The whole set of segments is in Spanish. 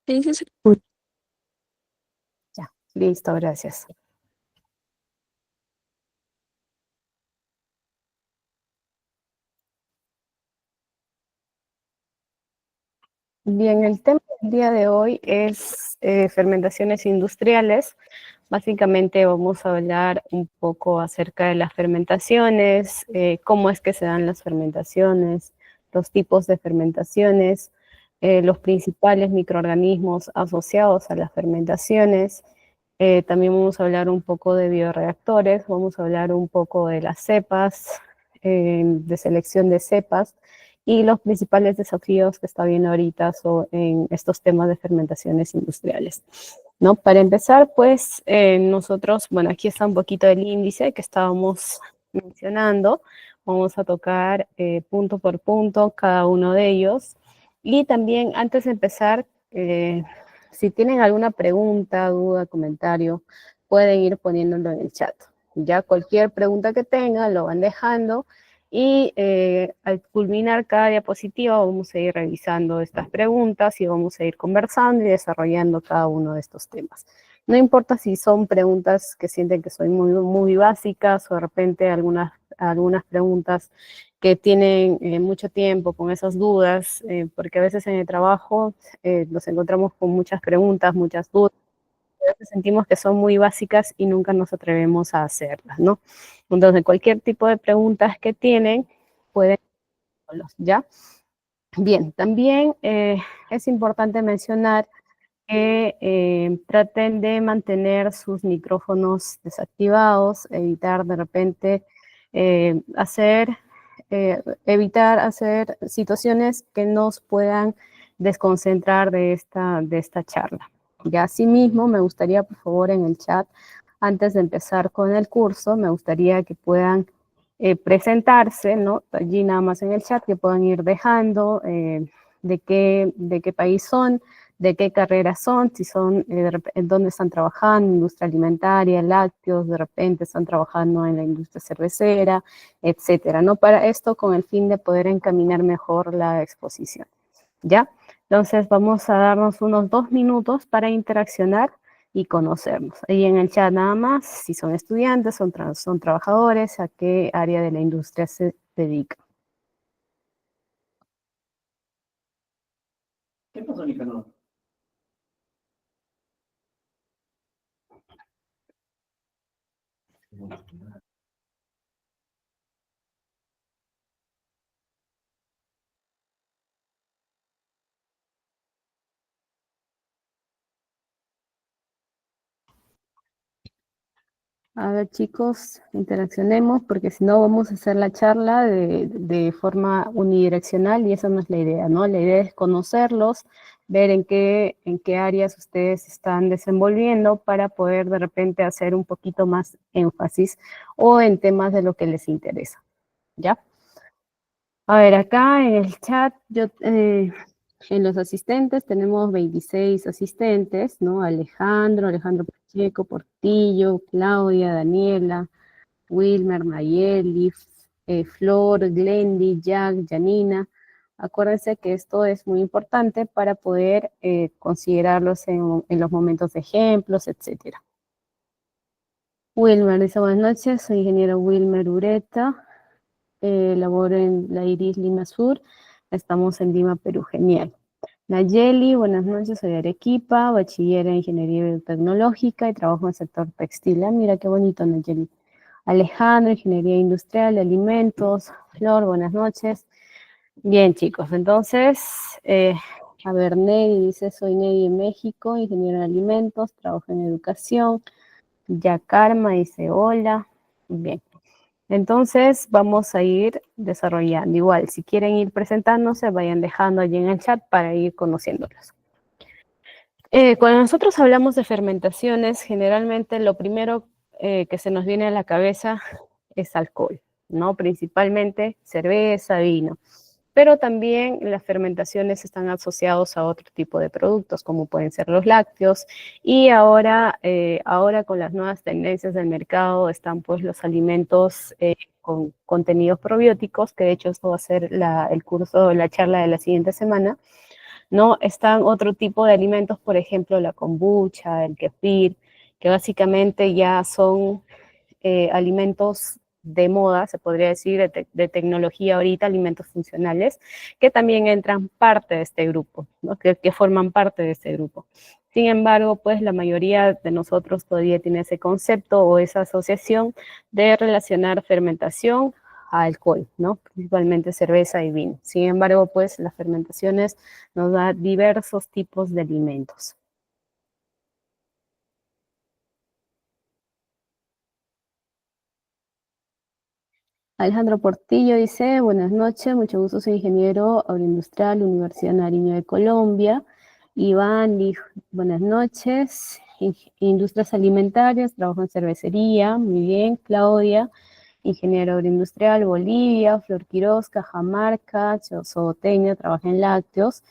Sí, sí, se escucha. Ya, listo, gracias. Bien, el tema del día de hoy es fermentaciones industriales. Básicamente vamos a hablar un poco acerca de las fermentaciones, cómo es que se dan las fermentaciones, los tipos de fermentaciones, los principales microorganismos asociados a las fermentaciones. También vamos a hablar un poco de bioreactores, vamos a hablar un poco de las cepas, de selección de cepas y los principales desafíos que está viendo ahorita en estos temas de fermentaciones industriales. ¿No? Para empezar, pues nosotros, bueno, aquí está un poquito el índice que estábamos mencionando. Vamos a tocar punto por punto cada uno de ellos. Y también, antes de empezar, si tienen alguna pregunta, duda, comentario, pueden ir poniéndolo en el chat. Ya cualquier pregunta que tengan, lo van dejando. Y al culminar cada diapositiva vamos a ir revisando estas preguntas y vamos a ir conversando y desarrollando cada uno de estos temas. No importa si son preguntas que sienten que son muy básicas o de repente algunas preguntas que tienen mucho tiempo con esas dudas, porque a veces en el trabajo nos encontramos con muchas preguntas, muchas dudas, a veces sentimos que son muy básicas y nunca nos atrevemos a hacerlas, ¿no? Entonces, cualquier tipo de preguntas que tienen, pueden hacerlos, ¿ya? Bien, también es importante mencionar que traten de mantener sus micrófonos desactivados, evitar de repente evitar hacer situaciones que nos puedan desconcentrar de esta charla. Y asimismo, me gustaría, por favor, en el chat, antes de empezar con el curso, me gustaría que puedan presentarse, ¿no? Allí nada más en el chat, que puedan ir dejando de qué país son, de qué carreras son, si son, en dónde están trabajando, industria alimentaria, lácteos, de repente están trabajando en la industria cervecera, etcétera, ¿no? Para esto, con el fin de poder encaminar mejor la exposición, ¿ya? Entonces, vamos a darnos unos 2 minutos para interaccionar y conocernos. Ahí en el chat nada más, si son estudiantes, son trabajadores, a qué área de la industria se dedican. ¿Qué pasó, Nicanor? A ver, chicos, interaccionemos porque si no vamos a hacer la charla de forma unidireccional y esa no es la idea, ¿no? La idea es conocerlos, ver en qué áreas ustedes están desenvolviendo para poder de repente hacer un poquito más énfasis o en temas de lo que les interesa, ¿ya? A ver, acá en el chat, en los asistentes tenemos 26 asistentes, ¿no? Alejandro Pacheco, Portillo, Claudia, Daniela, Wilmer, Nayeli, Flor, Glendy, Jack, Janina. Acuérdense que esto es muy importante para poder considerarlos en los momentos de ejemplos, etcétera. Wilmer dice, buenas noches, soy ingeniero Wilmer Ureta, laboro en la Iris Lima Sur, estamos en Lima, Perú, genial. Nayeli, buenas noches, soy de Arequipa, bachiller en Ingeniería Biotecnológica y trabajo en el sector textil. Ah, mira qué bonito, Nayeli. Alejandro, Ingeniería Industrial, Alimentos. Flor, buenas noches. Bien, chicos, entonces, a ver, Neri dice, soy Neri de México, ingeniero en alimentos, trabajo en educación. Ya Karma dice, hola. Bien. Entonces vamos a ir desarrollando. Igual, si quieren ir presentándose, vayan dejando allí en el chat para ir conociéndolos. Cuando nosotros hablamos de fermentaciones, generalmente lo primero que se nos viene a la cabeza es alcohol, ¿no? Principalmente cerveza, vino. Pero también las fermentaciones están asociados a otro tipo de productos, como pueden ser los lácteos. Y ahora con las nuevas tendencias del mercado están pues los alimentos con contenidos probióticos, que de hecho esto va a ser el curso, la charla de la siguiente semana, ¿no? Están otro tipo de alimentos, por ejemplo, la kombucha, el kefir, que básicamente ya son alimentos de moda, se podría decir, de tecnología ahorita, alimentos funcionales, que también entran parte de este grupo, ¿no? Que forman parte de este grupo. Sin embargo, pues la mayoría de nosotros todavía tiene ese concepto o esa asociación de relacionar fermentación a alcohol, ¿no? Principalmente cerveza y vino. Sin embargo, pues las fermentaciones nos dan diversos tipos de alimentos. Alejandro Portillo dice, buenas noches, mucho gusto, soy ingeniero agroindustrial, Universidad Nariño de Colombia. Iván dijo, buenas noches, industrias alimentarias, trabajo en cervecería, muy bien. Claudia, ingeniero agroindustrial, Bolivia. Flor Quiroz, Cajamarca, Soboteña, trabaja en lácteos.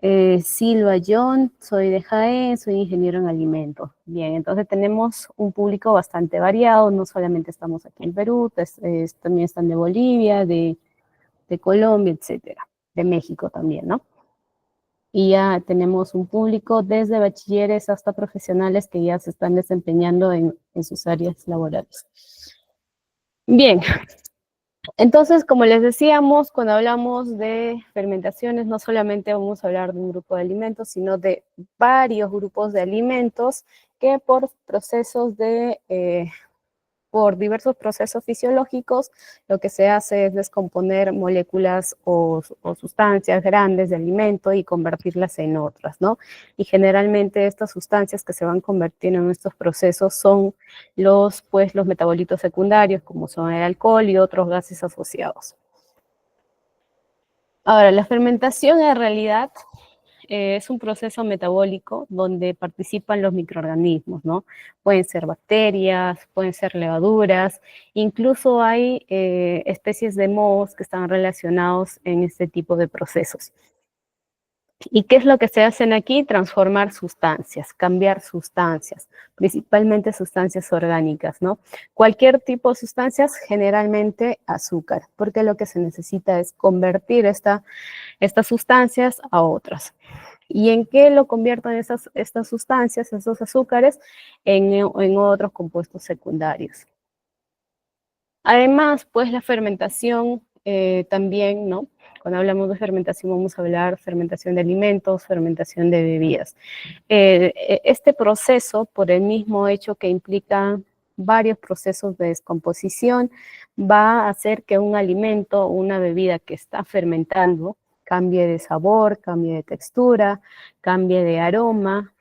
Silva John, soy de Jaén, soy ingeniero en alimentos. Bien, entonces tenemos un público bastante variado, no solamente estamos aquí en Perú, también están de Bolivia, de Colombia, etcétera, de México también, ¿no? Y ya tenemos un público desde bachilleres hasta profesionales que ya se están desempeñando en sus áreas laborales. Bien, entonces, como les decíamos, cuando hablamos de fermentaciones, no solamente vamos a hablar de un grupo de alimentos, sino de varios grupos de alimentos que por diversos procesos fisiológicos, lo que se hace es descomponer moléculas o sustancias grandes de alimento y convertirlas en otras, ¿no? Y generalmente estas sustancias que se van convirtiendo en estos procesos son pues, los metabolitos secundarios, como son el alcohol y otros gases asociados. Ahora, la fermentación en realidad es un proceso metabólico donde participan los microorganismos, ¿no? Pueden ser bacterias, pueden ser levaduras, incluso hay especies de mohos que están relacionados en este tipo de procesos. ¿Y qué es lo que se hacen aquí? Transformar sustancias, cambiar sustancias, principalmente sustancias orgánicas, ¿no? Cualquier tipo de sustancias, generalmente azúcar, porque lo que se necesita es convertir estas sustancias a otras. ¿Y en qué lo convierten estas sustancias, esos azúcares? En otros compuestos secundarios. Además, pues la fermentación también, ¿no? Cuando hablamos de fermentación vamos a hablar de fermentación de alimentos, fermentación de bebidas. Este proceso, por el mismo hecho que implica varios procesos de descomposición, va a hacer que un alimento o una bebida que está fermentando cambie de sabor, cambie de textura, cambie de aroma,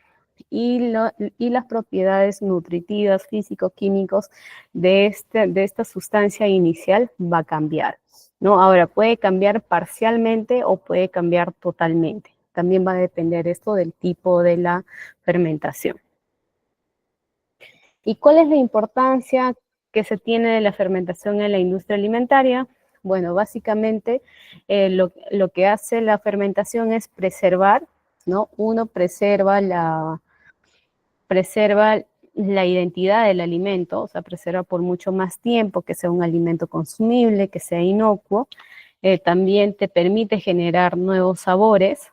y las propiedades nutritivas, físico-químicos de esta sustancia inicial va a cambiar, ¿no? Ahora, puede cambiar parcialmente o puede cambiar totalmente. También va a depender esto del tipo de la fermentación. ¿Y cuál es la importancia que se tiene de la fermentación en la industria alimentaria? Bueno, básicamente lo que hace la fermentación es preservar, ¿no? Uno preserva la identidad del alimento, o sea, preserva por mucho más tiempo que sea un alimento consumible, que sea inocuo. También te permite generar nuevos sabores,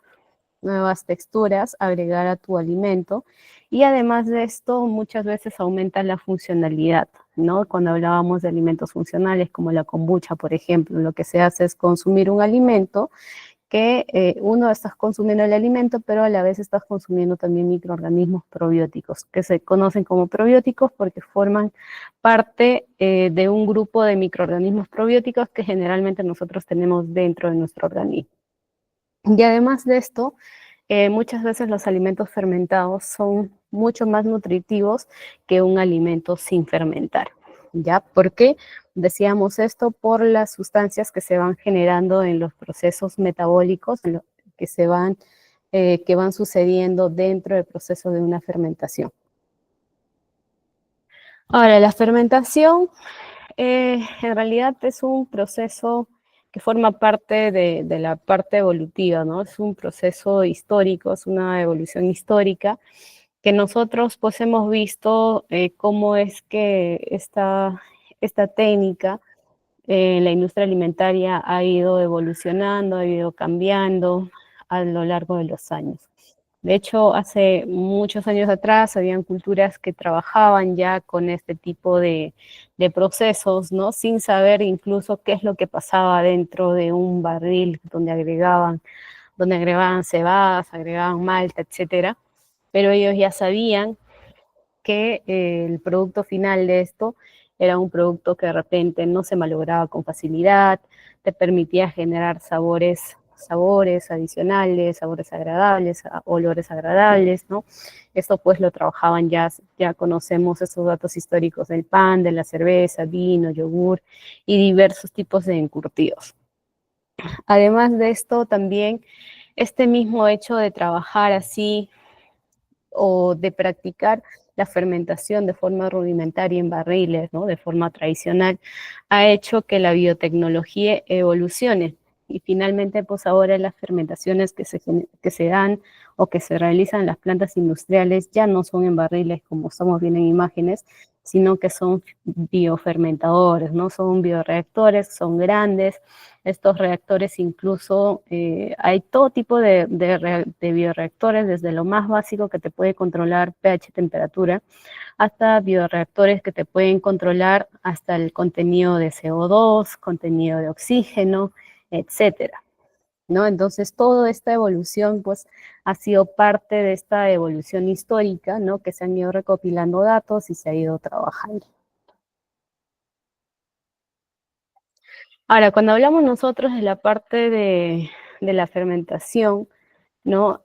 nuevas texturas, agregar a tu alimento. Y además de esto, muchas veces aumenta la funcionalidad, ¿no? Cuando hablábamos de alimentos funcionales, como la kombucha, por ejemplo, lo que se hace es consumir un alimento que uno estás consumiendo el alimento, pero a la vez estás consumiendo también microorganismos probióticos, que se conocen como probióticos porque forman parte de un grupo de microorganismos probióticos que generalmente nosotros tenemos dentro de nuestro organismo. Y además de esto, muchas veces los alimentos fermentados son mucho más nutritivos que un alimento sin fermentar. ¿Ya? ¿Por qué decíamos esto? Por las sustancias que se van generando en los procesos metabólicos que van sucediendo dentro del proceso de una fermentación. Ahora, la fermentación en realidad es un proceso que forma parte de la parte evolutiva, ¿no? Es un proceso histórico, es una evolución histórica que nosotros pues hemos visto cómo es que esta técnica en la industria alimentaria ha ido evolucionando, ha ido cambiando, a lo largo de los años. De hecho, hace muchos años atrás habían culturas que trabajaban ya con este tipo de procesos, ¿no? Sin saber incluso qué es lo que pasaba dentro de un barril donde agregaban cebadas, agregaban malta, etcétera. Pero ellos ya sabían que el producto final de esto era un producto que de repente no se malograba con facilidad, te permitía generar sabores adicionales, sabores agradables, olores agradables, ¿no? Esto pues lo trabajaban ya conocemos estos datos históricos del pan, de la cerveza, vino, yogur y diversos tipos de encurtidos. Además de esto, también este mismo hecho de trabajar así o de practicar la fermentación de forma rudimentaria en barriles, ¿no? De forma tradicional, ha hecho que la biotecnología evolucione. Y finalmente, pues ahora las fermentaciones que se dan o que se realizan en las plantas industriales ya no son en barriles, como estamos viendo en imágenes, sino que son biofermentadores, ¿no? Son bioreactores, son grandes. Estos reactores incluso, hay todo tipo de bioreactores, desde lo más básico que te puede controlar pH, temperatura, hasta bioreactores que te pueden controlar hasta el contenido de CO2, contenido de oxígeno, etcétera, ¿no? Entonces, toda esta evolución, pues, ha sido parte de esta evolución histórica, ¿no? Que se han ido recopilando datos y se ha ido trabajando. Ahora, cuando hablamos nosotros de la parte de la fermentación, ¿no?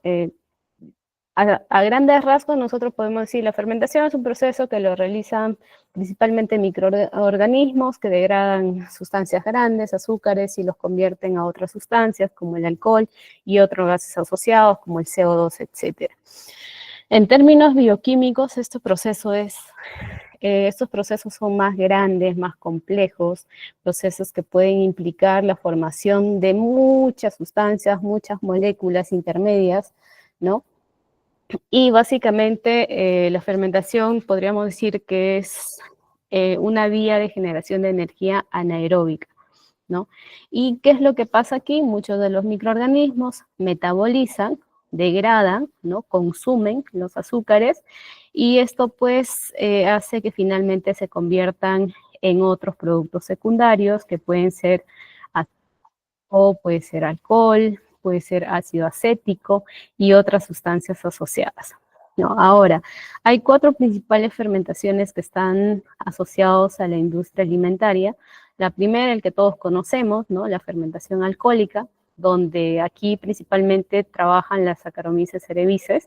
A grandes rasgos nosotros podemos decir la fermentación es un proceso que lo realizan principalmente microorganismos que degradan sustancias grandes, azúcares, y los convierten a otras sustancias como el alcohol y otros gases asociados como el CO2, etc. En términos bioquímicos, estos procesos son más grandes, más complejos, procesos que pueden implicar la formación de muchas sustancias, muchas moléculas intermedias, ¿no? Y básicamente la fermentación podríamos decir que es una vía de generación de energía anaeróbica, ¿no? ¿Y qué es lo que pasa aquí? Muchos de los microorganismos metabolizan, degradan, ¿no? Consumen los azúcares y esto pues hace que finalmente se conviertan en otros productos secundarios que pueden ser o puede ser alcohol, puede ser ácido acético y otras sustancias asociadas. ¿No? Ahora, hay 4 principales fermentaciones que están asociados a la industria alimentaria. La primera, el que todos conocemos, ¿no? La fermentación alcohólica, donde aquí principalmente trabajan las Saccharomyces cerevisiae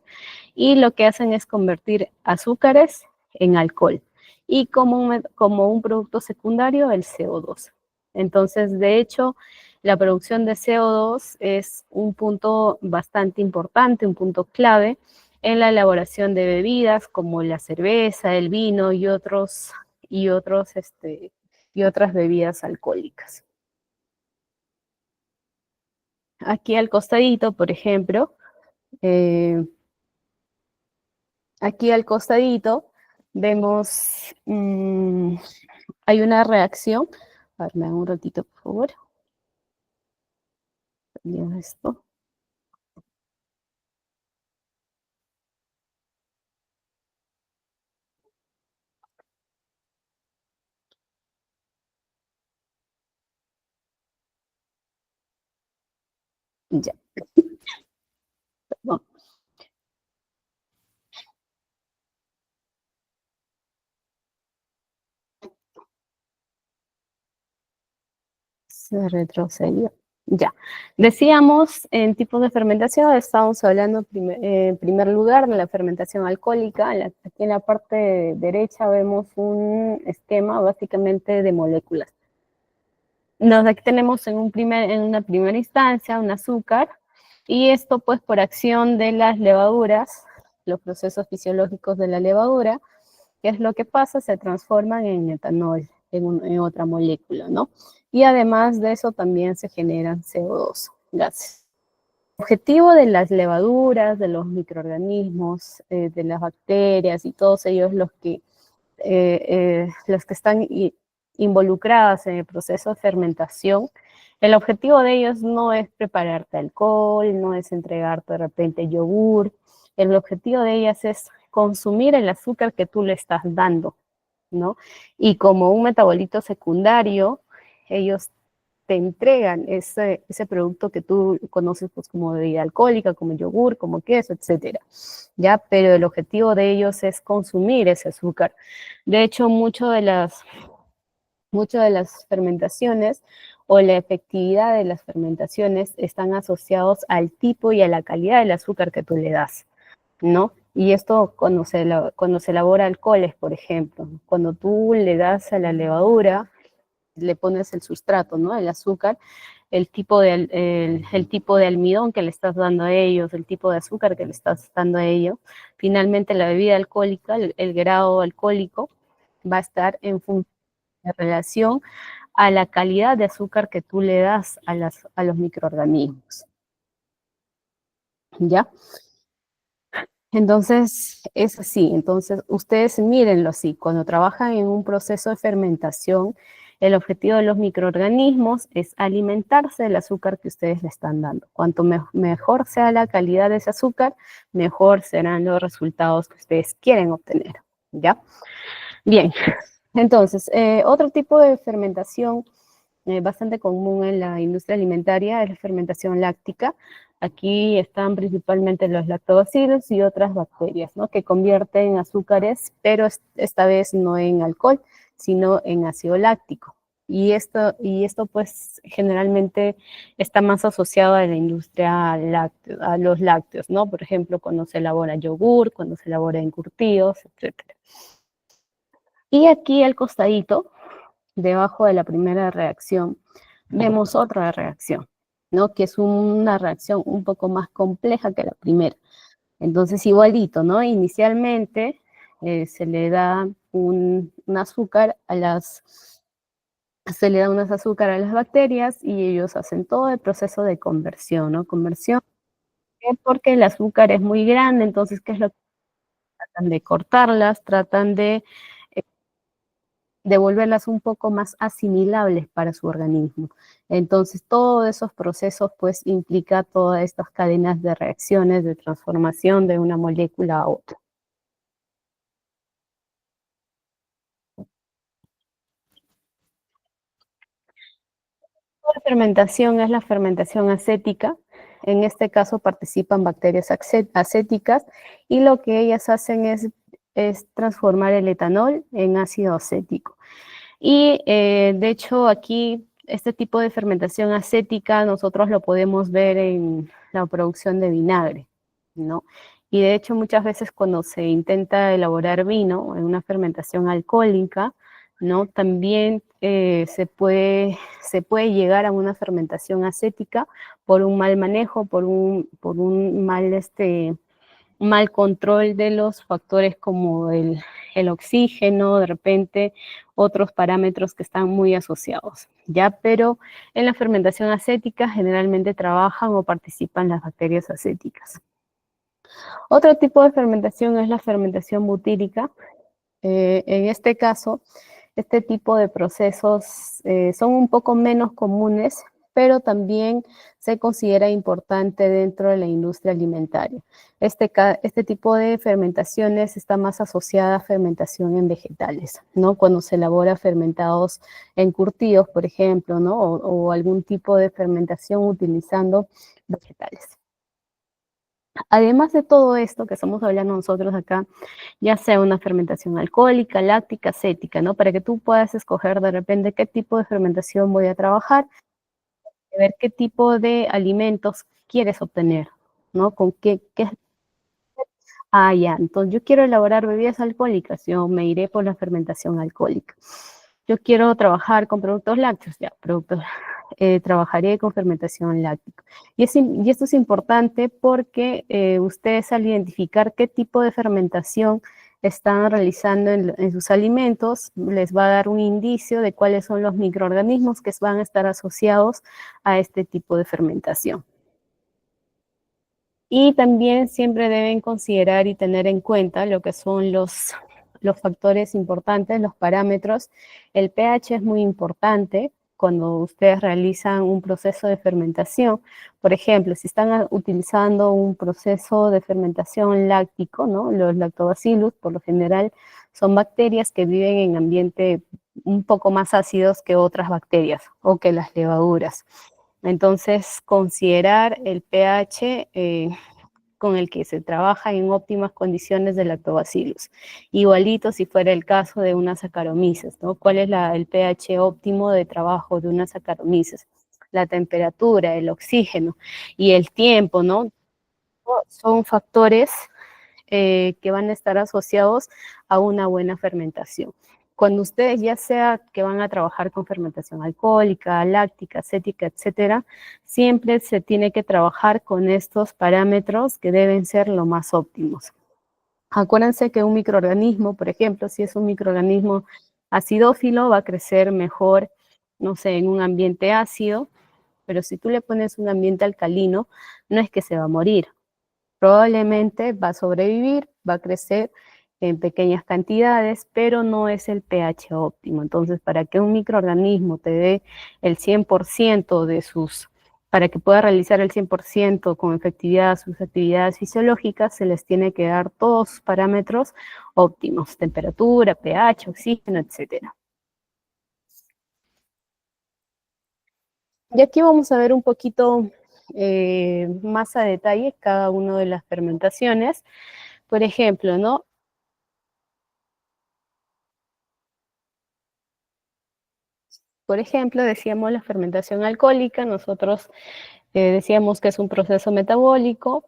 y lo que hacen es convertir azúcares en alcohol y como un producto secundario el CO2. Entonces, de hecho, la producción de CO2 es un punto bastante importante, un punto clave en la elaboración de bebidas como la cerveza, el vino y otras bebidas alcohólicas. Aquí al costadito, por ejemplo, eh, aquí al costadito vemos, hay una reacción. A ver, me da un ratito, por favor. Ya esto. Ya. Bueno, se retrocedió. Ya. Decíamos, en tipos de fermentación, estábamos hablando en primer lugar de la fermentación alcohólica. Aquí en la parte derecha vemos un esquema básicamente de moléculas. Aquí tenemos en una primera instancia un azúcar, y esto pues por acción de las levaduras, los procesos fisiológicos de la levadura, ¿qué es lo que pasa? Se transforman en etanol, en otra molécula, ¿no? Y además de eso también se generan CO2, gases. El objetivo de las levaduras, de los microorganismos, de las bacterias y todos ellos los que están involucradas en el proceso de fermentación, El objetivo de ellos no es prepararte alcohol, no es entregarte de repente yogur. El objetivo de ellas es consumir el azúcar que tú le estás dando, ¿no? Y como un metabolito secundario, ellos te entregan ese producto que tú conoces pues, como bebida alcohólica, como yogur, como queso, etcétera. ¿Ya? Pero el objetivo de ellos es consumir ese azúcar. De hecho, muchas de las fermentaciones o la efectividad de las fermentaciones están asociados al tipo y a la calidad del azúcar que tú le das, ¿no? Y esto cuando se elabora alcoholes, por ejemplo, cuando tú le das a la levadura, le pones el sustrato, ¿no? El azúcar, el tipo de almidón que le estás dando a ellos, el tipo de azúcar que le estás dando a ellos, finalmente la bebida alcohólica, el grado alcohólico, va a estar en relación a la calidad de azúcar que tú le das a los microorganismos. ¿Ya? Entonces, es así. Entonces, ustedes mírenlo así. Cuando trabajan en un proceso de fermentación, el objetivo de los microorganismos es alimentarse del azúcar que ustedes le están dando. Cuanto mejor sea la calidad de ese azúcar, mejor serán los resultados que ustedes quieren obtener. ¿Ya? Bien. Entonces, otro tipo de fermentación bastante común en la industria alimentaria es la fermentación láctica. Aquí están principalmente los lactobacilos y otras bacterias, ¿no? Que convierten azúcares, pero esta vez no en alcohol, sino en ácido láctico. Y esto pues generalmente está más asociado a la industria láctea, a los lácteos, ¿no? Por ejemplo, cuando se elabora yogur, cuando se elabora encurtidos, etc. Y aquí al costadito, debajo de la primera reacción, vemos otra reacción, ¿no? Que es una reacción un poco más compleja que la primera. Entonces, igualito, ¿no? Inicialmente se le da un azúcar se le da unos azúcar a las bacterias y ellos hacen todo el proceso de conversión, ¿no? Conversión, porque el azúcar es muy grande, entonces, ¿qué es lo que tratan de cortarlas? Tratan de volverlas un poco más asimilables para su organismo. Entonces, todos esos procesos, pues, implica todas estas cadenas de reacciones, de transformación de una molécula a otra. La fermentación es la fermentación acética. En este caso participan bacterias acéticas y lo que ellas hacen es transformar el etanol en ácido acético. Y de hecho aquí este tipo de fermentación acética nosotros lo podemos ver en la producción de vinagre, ¿no? Y de hecho muchas veces cuando se intenta elaborar vino en una fermentación alcohólica, ¿no? También se puede llegar a una fermentación acética por un mal manejo, por un mal control de los factores como el oxígeno, de repente otros parámetros que están muy asociados, ¿ya? Pero en la fermentación acética generalmente trabajan o participan las bacterias acéticas. Otro tipo de fermentación es la fermentación butírica. En este caso, este tipo de procesos son un poco menos comunes, pero también se considera importante dentro de la industria alimentaria. Este tipo de fermentaciones está más asociada a fermentación en vegetales, ¿no? Cuando se elabora fermentados encurtidos, por ejemplo, ¿no? O algún tipo de fermentación utilizando vegetales. Además de todo esto que estamos hablando nosotros acá, ya sea una fermentación alcohólica, láctica, acética, ¿no? Para que tú puedas escoger de repente qué tipo de fermentación voy a trabajar, ver qué tipo de alimentos quieres obtener, ¿no? Ya, entonces yo quiero elaborar bebidas alcohólicas, yo me iré por la fermentación alcohólica. Yo quiero trabajar con productos lácteos, ya, trabajaré con fermentación láctica. Y esto es importante porque ustedes al identificar qué tipo de fermentación están realizando en sus alimentos, les va a dar un indicio de cuáles son los microorganismos que van a estar asociados a este tipo de fermentación. Y también siempre deben considerar y tener en cuenta lo que son los factores importantes, los parámetros. El pH es muy importante. cuando ustedes realizan un proceso de fermentación. Por ejemplo, si están utilizando un proceso de fermentación láctico, ¿no? Los lactobacillus, por lo general, son bacterias que viven en ambientes un poco más ácidos que otras bacterias o que las levaduras. Entonces, considerar el pH con el que se trabaja en óptimas condiciones de lactobacillus. Igualito si fuera el caso de una Saccharomyces, ¿no? ¿Cuál es el pH óptimo de trabajo de una Saccharomyces? La temperatura, el oxígeno y el tiempo, ¿no? Son factores que van a estar asociados a una buena fermentación. Cuando ustedes ya sea que van a trabajar con fermentación alcohólica, láctica, acética, etcétera, siempre se tiene que trabajar con estos parámetros que deben ser lo más óptimos. Acuérdense que un microorganismo, por ejemplo, si es un microorganismo acidófilo, va a crecer mejor, no sé, en un ambiente ácido, pero si tú le pones un ambiente alcalino, no es que se va a morir, probablemente va a sobrevivir, va a crecer en pequeñas cantidades, pero no es el pH óptimo. Entonces, para que un microorganismo te dé el 100% de sus, para que pueda realizar el 100% con efectividad sus actividades fisiológicas, se les tiene que dar todos sus parámetros óptimos, temperatura, pH, oxígeno, etcétera. Y aquí vamos a ver un poquito más a detalle cada una de las fermentaciones. Por ejemplo, ¿no? Por ejemplo, decíamos la fermentación alcohólica, nosotros decíamos que es un proceso metabólico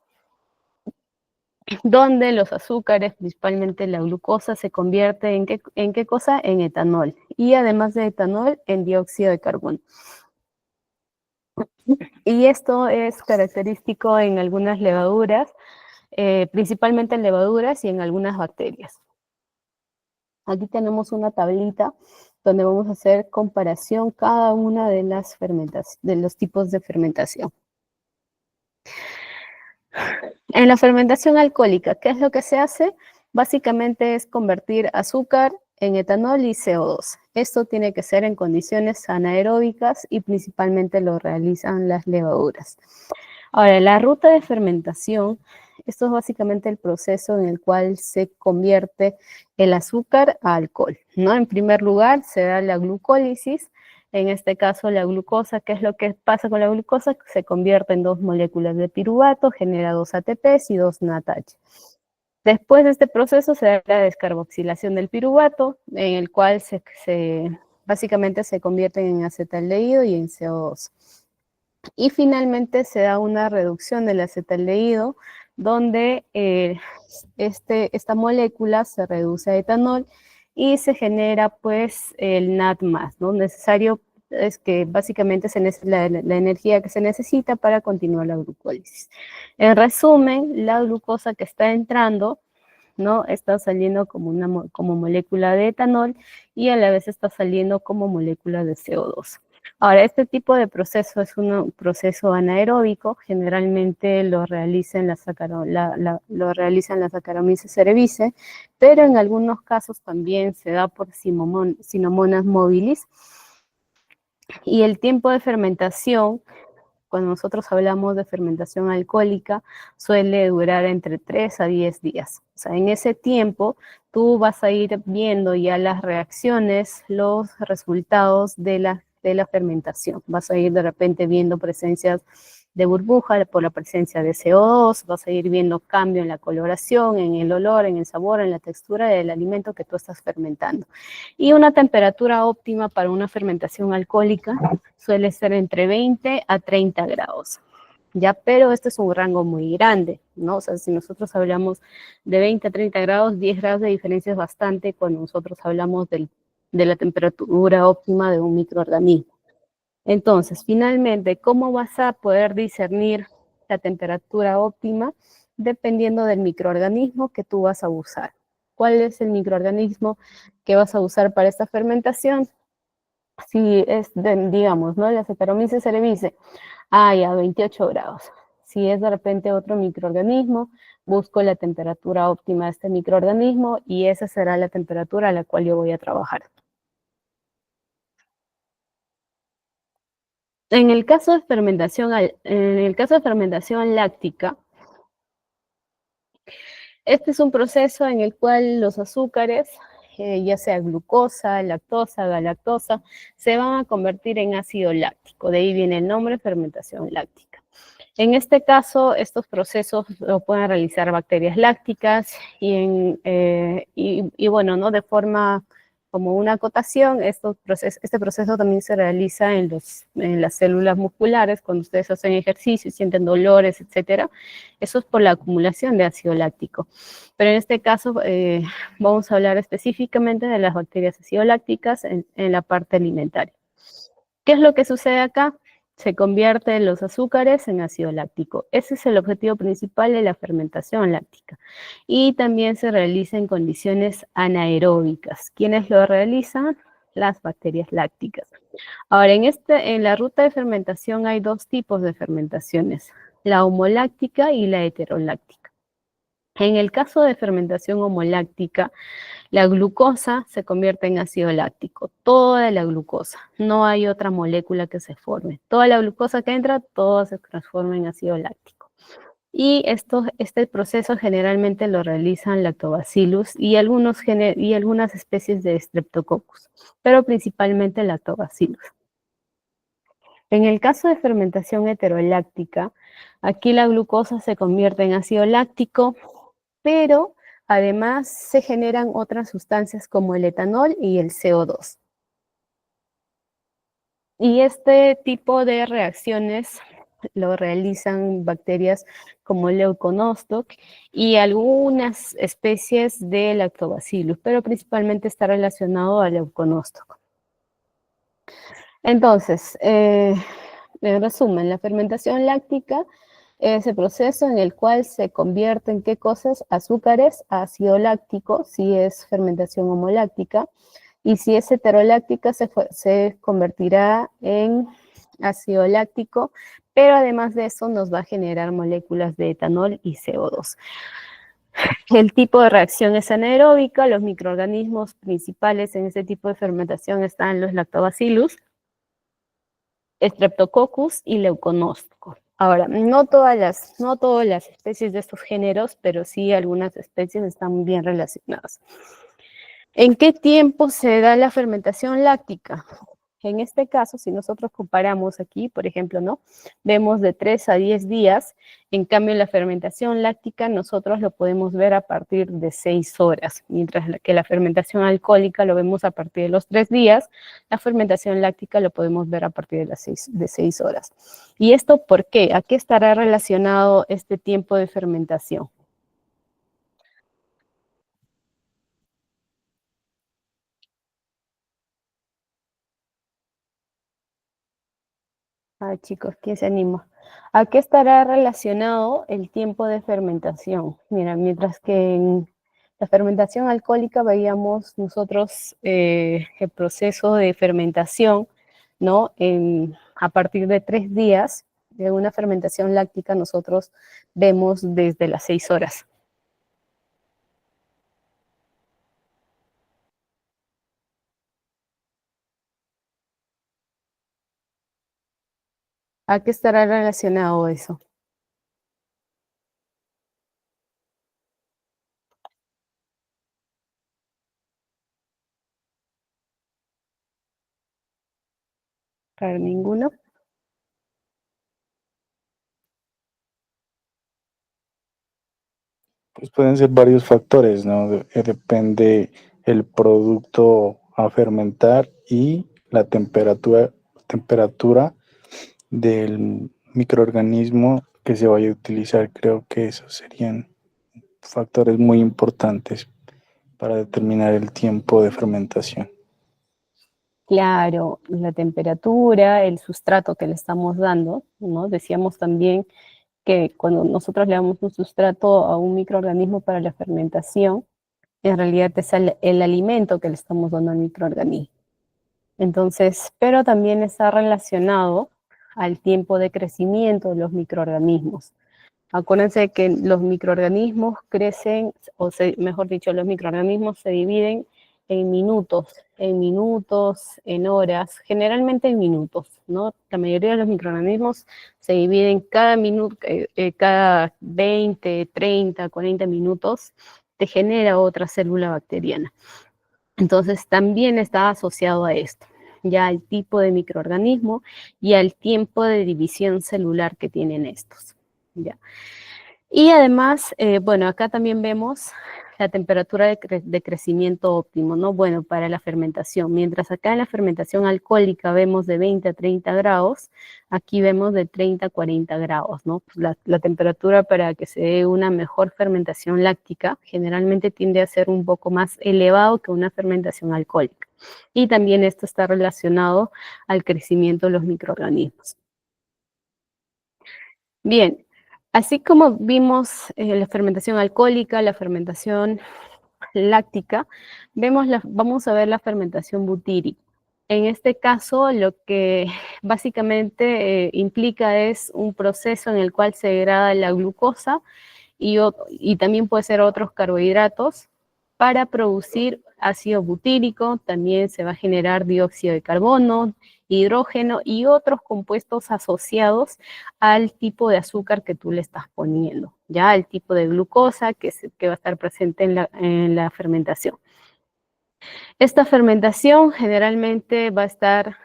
donde los azúcares, principalmente la glucosa, se convierte en qué cosa? En etanol. Y además de etanol, en dióxido de carbono. Y esto es característico en algunas levaduras, principalmente en levaduras y en algunas bacterias. Aquí tenemos una tablita donde vamos a hacer comparación cada una de las de los tipos de fermentación. En la fermentación alcohólica, ¿qué es lo que se hace? Básicamente es convertir azúcar en etanol y CO2. Esto tiene que ser en condiciones anaeróbicas y principalmente lo realizan las levaduras. Ahora, la ruta de fermentación, esto es básicamente el proceso en el cual se convierte el azúcar a alcohol, ¿no? En primer lugar, se da la glucólisis. En este caso, la glucosa, ¿qué es lo que pasa con la glucosa? Se convierte en dos moléculas de piruvato, genera dos ATPs y dos NADH. Después de este proceso se da la descarboxilación del piruvato, en el cual básicamente se convierten en acetaldehído y en CO2. Y finalmente se da una reducción del acetaldehído, donde esta molécula se reduce a etanol y se genera pues el NAD+, ¿no? Necesario es que básicamente la energía que se necesita para continuar la glucólisis. En resumen, la glucosa que está entrando, ¿no? Está saliendo como molécula de etanol y a la vez está saliendo como molécula de CO2. Ahora, este tipo de proceso es un proceso anaeróbico, generalmente lo realizan las Saccharomyces cerevisiae, pero en algunos casos también se da por Sinomonas mobilis, y el tiempo de fermentación, cuando nosotros hablamos de fermentación alcohólica, suele durar entre 3 a 10 días. O sea, en ese tiempo tú vas a ir viendo ya las reacciones, los resultados de la fermentación. Vas a ir de repente viendo presencias de burbuja por la presencia de CO2, vas a ir viendo cambio en la coloración, en el olor, en el sabor, en la textura del alimento que tú estás fermentando. Y una temperatura óptima para una fermentación alcohólica suele ser entre 20 a 30 grados. Ya, pero este es un rango muy grande, ¿no? O sea, si nosotros hablamos de 20 a 30 grados, 10 grados de diferencia es bastante cuando nosotros hablamos de la temperatura óptima de un microorganismo. Entonces, finalmente, ¿cómo vas a poder discernir la temperatura óptima? Dependiendo del microorganismo que tú vas a usar. ¿Cuál es el microorganismo que vas a usar para esta fermentación? Si es, digamos, ¿no? La Saccharomyces cerevisiae, a 28 grados. Si es de repente otro microorganismo, busco la temperatura óptima de este microorganismo y esa será la temperatura a la cual yo voy a trabajar. En el caso de fermentación, en el caso de fermentación láctica, este es un proceso en el cual los azúcares, ya sea glucosa, lactosa, galactosa, se van a convertir en ácido láctico. De ahí viene el nombre fermentación láctica. En este caso, estos procesos lo pueden realizar bacterias lácticas y bueno, ¿no? De forma como una acotación, este proceso también se realiza en las células musculares cuando ustedes hacen ejercicio y sienten dolores, etcétera. Eso es por la acumulación de ácido láctico. Pero en este caso vamos a hablar específicamente de las bacterias ácido lácticas en la parte alimentaria. ¿Qué es lo que sucede acá? Se convierten los azúcares en ácido láctico. Ese es el objetivo principal de la fermentación láctica. Y también se realiza en condiciones anaeróbicas. ¿Quiénes lo realizan? Las bacterias lácticas. Ahora, en la ruta de fermentación hay dos tipos de fermentaciones, la homoláctica y la heteroláctica. En el caso de fermentación homoláctica, la glucosa se convierte en ácido láctico, toda la glucosa, no hay otra molécula que se forme. Toda la glucosa que entra, todo se transforma en ácido láctico. Y este proceso generalmente lo realizan lactobacillus y algunas especies de Streptococcus, pero principalmente lactobacillus. En el caso de fermentación heteroláctica, aquí la glucosa se convierte en ácido láctico, pero además se generan otras sustancias como el etanol y el CO2. Y este tipo de reacciones lo realizan bacterias como Leuconostoc y algunas especies de Lactobacillus, pero principalmente está relacionado a Leuconostoc. Entonces, en resumen, la fermentación láctica es el proceso en el cual se convierten, ¿qué cosas? Azúcares a ácido láctico, si es fermentación homoláctica, y si es heteroláctica se convertirá en ácido láctico, pero además de eso nos va a generar moléculas de etanol y CO2. El tipo de reacción es anaeróbica, los microorganismos principales en este tipo de fermentación están los lactobacillus, Streptococcus y Leuconostoc. Ahora, no todas las especies de estos géneros, pero sí algunas especies están bien relacionadas. ¿En qué tiempo se da la fermentación láctica? En este caso, si nosotros comparamos aquí, por ejemplo, ¿no? Vemos de 3 a 10 días, en cambio la fermentación láctica nosotros lo podemos ver a partir de 6 horas, mientras que la fermentación alcohólica lo vemos a partir de los 3 días, la fermentación láctica lo podemos ver a partir de las 6 horas. ¿Y esto por qué? ¿A qué estará relacionado este tiempo de fermentación? Ay, chicos, ¿quién se anima? ¿A qué estará relacionado el tiempo de fermentación? Mira, mientras que en la fermentación alcohólica veíamos nosotros el proceso de fermentación, ¿no? A partir de 3 días, de una fermentación láctica nosotros vemos desde las 6 horas. ¿A qué estará relacionado eso? Para ninguno. Pues pueden ser varios factores, ¿no? Depende el producto a fermentar y la temperatura del microorganismo que se vaya a utilizar. Creo que esos serían factores muy importantes para determinar el tiempo de fermentación. Claro, la temperatura, el sustrato que le estamos dando, ¿no? Decíamos también que cuando nosotros le damos un sustrato a un microorganismo para la fermentación, en realidad es el alimento que le estamos dando al microorganismo. Entonces, pero también está relacionado al tiempo de crecimiento de los microorganismos. Acuérdense que los microorganismos crecen, mejor dicho, los microorganismos se dividen en minutos, en horas, generalmente en minutos, ¿no? La mayoría de los microorganismos se dividen cada minuto, cada 20, 30, 40 minutos, te genera otra célula bacteriana. Entonces, también está asociado a esto, ya al tipo de microorganismo y al tiempo de división celular que tienen estos, ¿ya? Y además, bueno, acá también vemos la temperatura de crecimiento óptimo, ¿no? Bueno, para la fermentación. Mientras acá en la fermentación alcohólica vemos de 20 a 30 grados, aquí vemos de 30 a 40 grados, ¿no? Pues la temperatura para que se dé una mejor fermentación láctica generalmente tiende a ser un poco más elevado que una fermentación alcohólica. Y también esto está relacionado al crecimiento de los microorganismos. Bien, así como vimos la fermentación alcohólica, la fermentación láctica, vamos a ver la fermentación butírica. En este caso, lo que básicamente implica es un proceso en el cual se degrada la glucosa y también puede ser otros carbohidratos para producir ácido butírico. También se va a generar dióxido de carbono, hidrógeno y otros compuestos asociados al tipo de azúcar que tú le estás poniendo, ya el tipo de glucosa que va a estar presente en la fermentación. Esta fermentación generalmente va a estar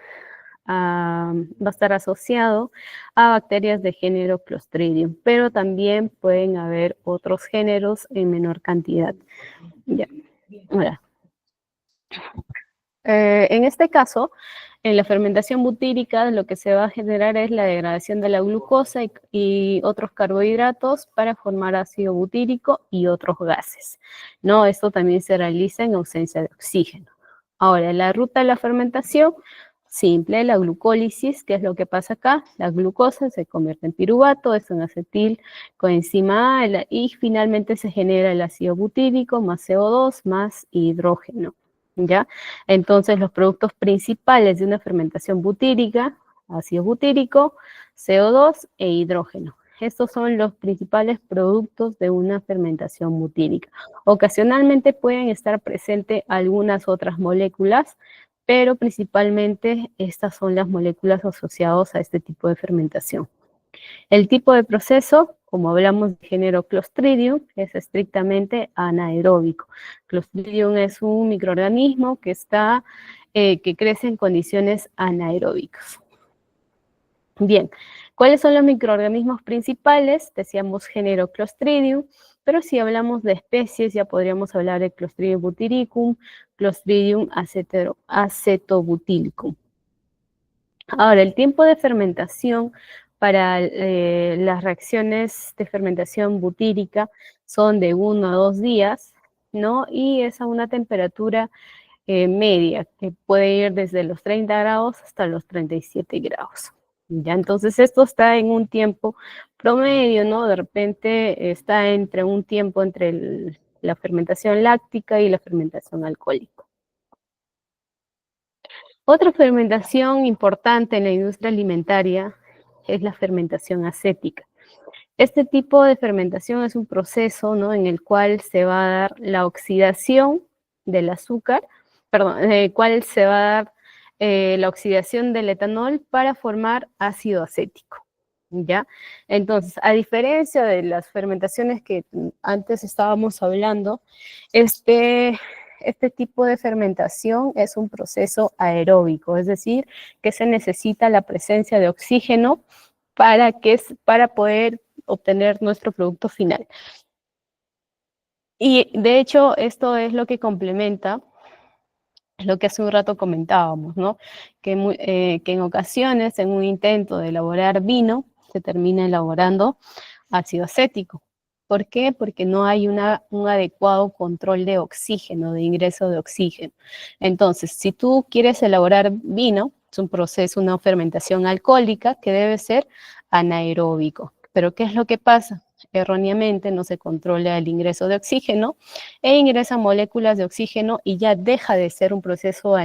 asociado a bacterias de género Clostridium, pero también pueden haber otros géneros en menor cantidad. Ya. Ahora, en este caso, en la fermentación butírica lo que se va a generar es la degradación de la glucosa y otros carbohidratos para formar ácido butírico y otros gases, ¿no? Esto también se realiza en ausencia de oxígeno. Ahora, la ruta de la fermentación, simple, la glucólisis, ¿qué es lo que pasa acá? La glucosa se convierte en piruvato, es un acetil coenzima A, y finalmente se genera el ácido butírico más CO2 más hidrógeno, ¿ya? Entonces, los productos principales de una fermentación butírica, ácido butírico, CO2 e hidrógeno. Estos son los principales productos de una fermentación butírica. Ocasionalmente pueden estar presentes algunas otras moléculas, pero principalmente estas son las moléculas asociadas a este tipo de fermentación. El tipo de proceso, como hablamos de género Clostridium, es estrictamente anaeróbico. Clostridium es un microorganismo que crece en condiciones anaeróbicas. Bien, ¿cuáles son los microorganismos principales? Decíamos género Clostridium, pero si hablamos de especies ya podríamos hablar de Clostridium butyricum, Clostridium acetobutylicum. Ahora, el tiempo de fermentación para las reacciones de fermentación butírica son de 1 a 2 días, ¿no? Y es a una temperatura media, que puede ir desde los 30 grados hasta los 37 grados. Ya, entonces esto está en un tiempo promedio, ¿no? De repente está entre un tiempo entre la fermentación láctica y la fermentación alcohólica. Otra fermentación importante en la industria alimentaria es la fermentación acética. Este tipo de fermentación es un proceso, ¿no?, en el cual se va a dar la oxidación del azúcar, perdón, en el cual se va a dar la oxidación del etanol para formar ácido acético, ¿ya? Entonces, a diferencia de las fermentaciones que antes estábamos hablando, este tipo de fermentación es un proceso aeróbico, es decir, que se necesita la presencia de oxígeno para poder obtener nuestro producto final. Y de hecho, esto es lo que complementa lo que hace un rato comentábamos, ¿no? Que en ocasiones, en un intento de elaborar vino, se termina elaborando ácido acético. ¿Por qué? Porque no hay un adecuado control de oxígeno, de ingreso de oxígeno. Entonces, si tú quieres elaborar vino, es un proceso, una fermentación alcohólica que debe ser anaeróbico. Pero ¿qué es lo que pasa? Erróneamente no se controla el ingreso de oxígeno e ingresan moléculas de oxígeno y ya deja de ser un proceso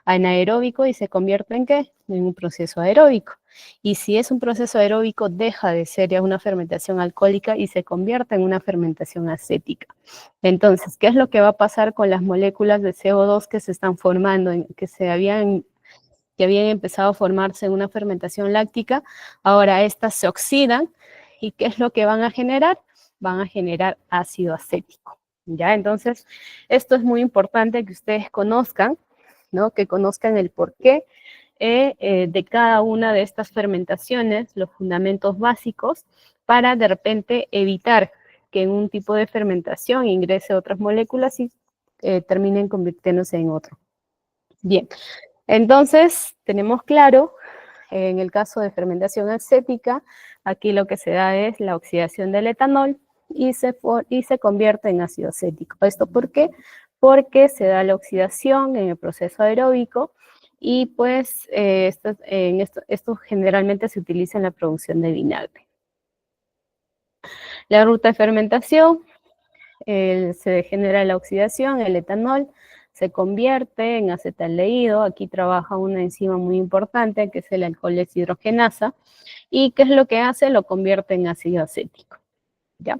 anaeróbico y se convierte ¿en qué? En un proceso aeróbico. Y si es un proceso aeróbico, deja de ser ya una fermentación alcohólica y se convierte en una fermentación acética. Entonces, ¿qué es lo que va a pasar con las moléculas de CO2 que se están formando, que habían empezado a formarse en una fermentación láctica? Ahora estas se oxidan, ¿y qué es lo que van a generar? Van a generar ácido acético, ¿ya? Entonces, esto es muy importante que ustedes conozcan, ¿no? Que conozcan el porqué de cada una de estas fermentaciones, los fundamentos básicos, para de repente evitar que en un tipo de fermentación ingrese otras moléculas y terminen convirtiéndose en otro. Bien, entonces tenemos claro, en el caso de fermentación acética, aquí lo que se da es la oxidación del etanol y se convierte en ácido acético. ¿Esto por qué? Porque se da la oxidación en el proceso aeróbico y pues esto generalmente se utiliza en la producción de vinagre. La ruta de fermentación, se genera la oxidación, el etanol se convierte en acetaldehído. Aquí trabaja una enzima muy importante que es el alcohol deshidrogenasa. ¿Y qué es lo que hace? Lo convierte en ácido acético, ¿ya?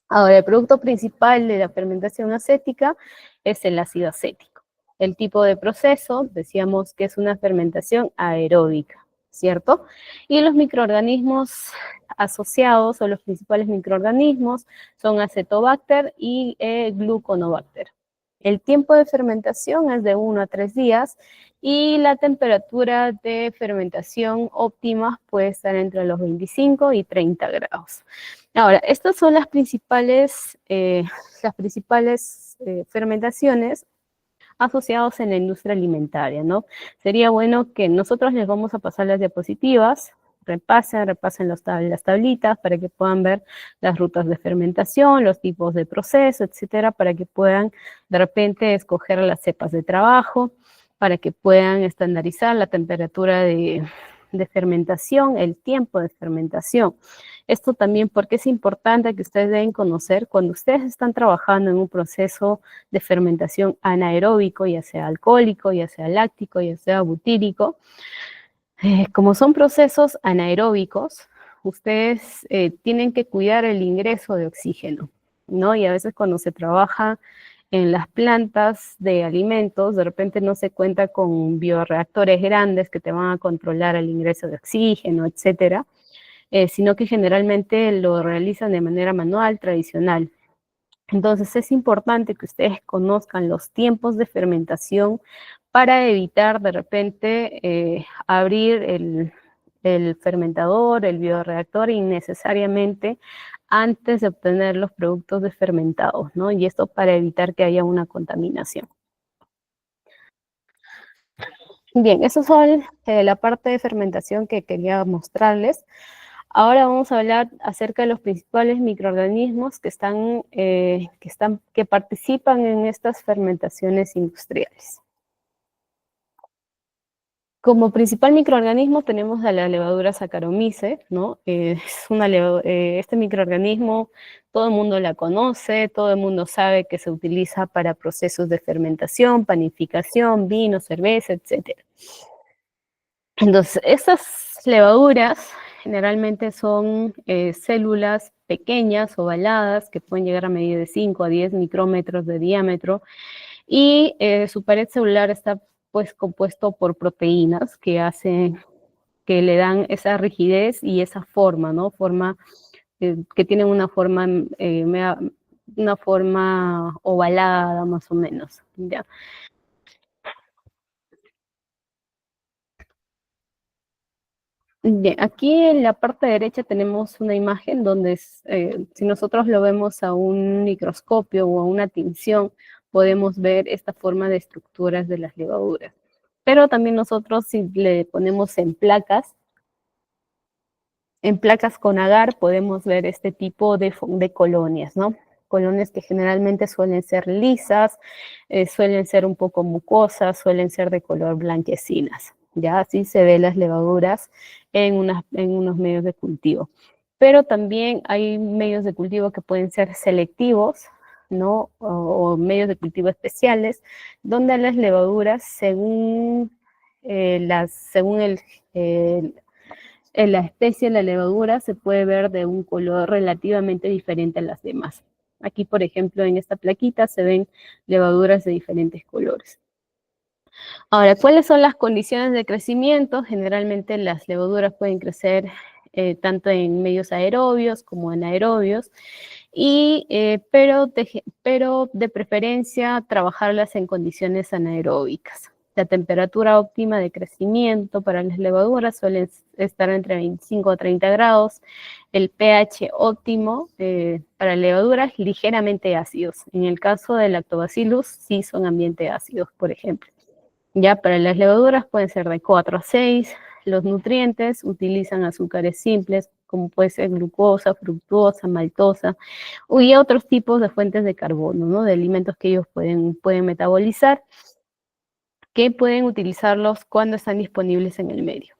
Ahora, el producto principal de la fermentación acética es el ácido acético. El tipo de proceso, decíamos que es una fermentación aeróbica, ¿cierto? Y los microorganismos asociados, o los principales microorganismos, son Acetobacter y Gluconobacter. El tiempo de fermentación es de 1 a 3 días y la temperatura de fermentación óptima puede estar entre los 25 y 30 grados. Ahora, estas son las principales fermentaciones asociadas en la industria alimentaria, ¿no? Sería bueno que nosotros les vamos a pasar las diapositivas, repasen las tablitas para que puedan ver las rutas de fermentación, los tipos de proceso, etcétera, para que puedan de repente escoger las cepas de trabajo, para que puedan estandarizar la temperatura de fermentación, el tiempo de fermentación. Esto también porque es importante que ustedes deben conocer cuando ustedes están trabajando en un proceso de fermentación anaeróbico, ya sea alcohólico, ya sea láctico, ya sea butírico. Como son procesos anaeróbicos, ustedes tienen que cuidar el ingreso de oxígeno, ¿no? Y a veces cuando se trabaja en las plantas de alimentos, de repente no se cuenta con bioreactores grandes que te van a controlar el ingreso de oxígeno, etcétera, sino que generalmente lo realizan de manera manual, tradicional. Entonces es importante que ustedes conozcan los tiempos de fermentación para evitar de repente abrir el fermentador, el bioreactor innecesariamente antes de obtener los productos desfermentados, ¿no? Y esto para evitar que haya una contaminación. Bien, eso son la parte de fermentación que quería mostrarles. Ahora vamos a hablar acerca de los principales microorganismos que participan en estas fermentaciones industriales. Como principal microorganismo tenemos a la levadura Saccharomyces, ¿no? Este microorganismo todo el mundo la conoce, todo el mundo sabe que se utiliza para procesos de fermentación, panificación, vino, cerveza, etc. Entonces, estas levaduras generalmente son células pequeñas, ovaladas, que pueden llegar a medir de 5 a 10 micrómetros de diámetro, y su pared celular está pues compuesto por proteínas que le dan esa rigidez y esa forma, ¿no? Que tienen una forma ovalada más o menos, ¿ya? Bien, aquí en la parte derecha tenemos una imagen donde si nosotros lo vemos a un microscopio o a una tinción, podemos ver esta forma de estructuras de las levaduras. Pero también nosotros si le ponemos en placas con agar podemos ver este tipo de colonias, ¿no? Colonias que generalmente suelen ser lisas, suelen ser un poco mucosas, suelen ser de color blanquecinas. Ya así se ven las levaduras en unos medios de cultivo. Pero también hay medios de cultivo que pueden ser selectivos, ¿no? O medios de cultivo especiales, donde las levaduras, según en la especie, la levadura, se puede ver de un color relativamente diferente a las demás. Aquí, por ejemplo, en esta plaquita se ven levaduras de diferentes colores. Ahora, ¿cuáles son las condiciones de crecimiento? Generalmente las levaduras pueden crecer tanto en medios aerobios como anaerobios, pero de preferencia trabajarlas en condiciones anaeróbicas. La temperatura óptima de crecimiento para las levaduras suele estar entre 25 a 30 grados. El pH óptimo para levaduras ligeramente ácidos. En el caso del Lactobacillus, sí son ambiente ácidos, por ejemplo. Ya para las levaduras pueden ser de 4 a 6. Los nutrientes utilizan azúcares simples, como puede ser glucosa, fructosa, maltosa, y otros tipos de fuentes de carbono, ¿no? De alimentos que ellos pueden metabolizar, que pueden utilizarlos cuando están disponibles en el medio.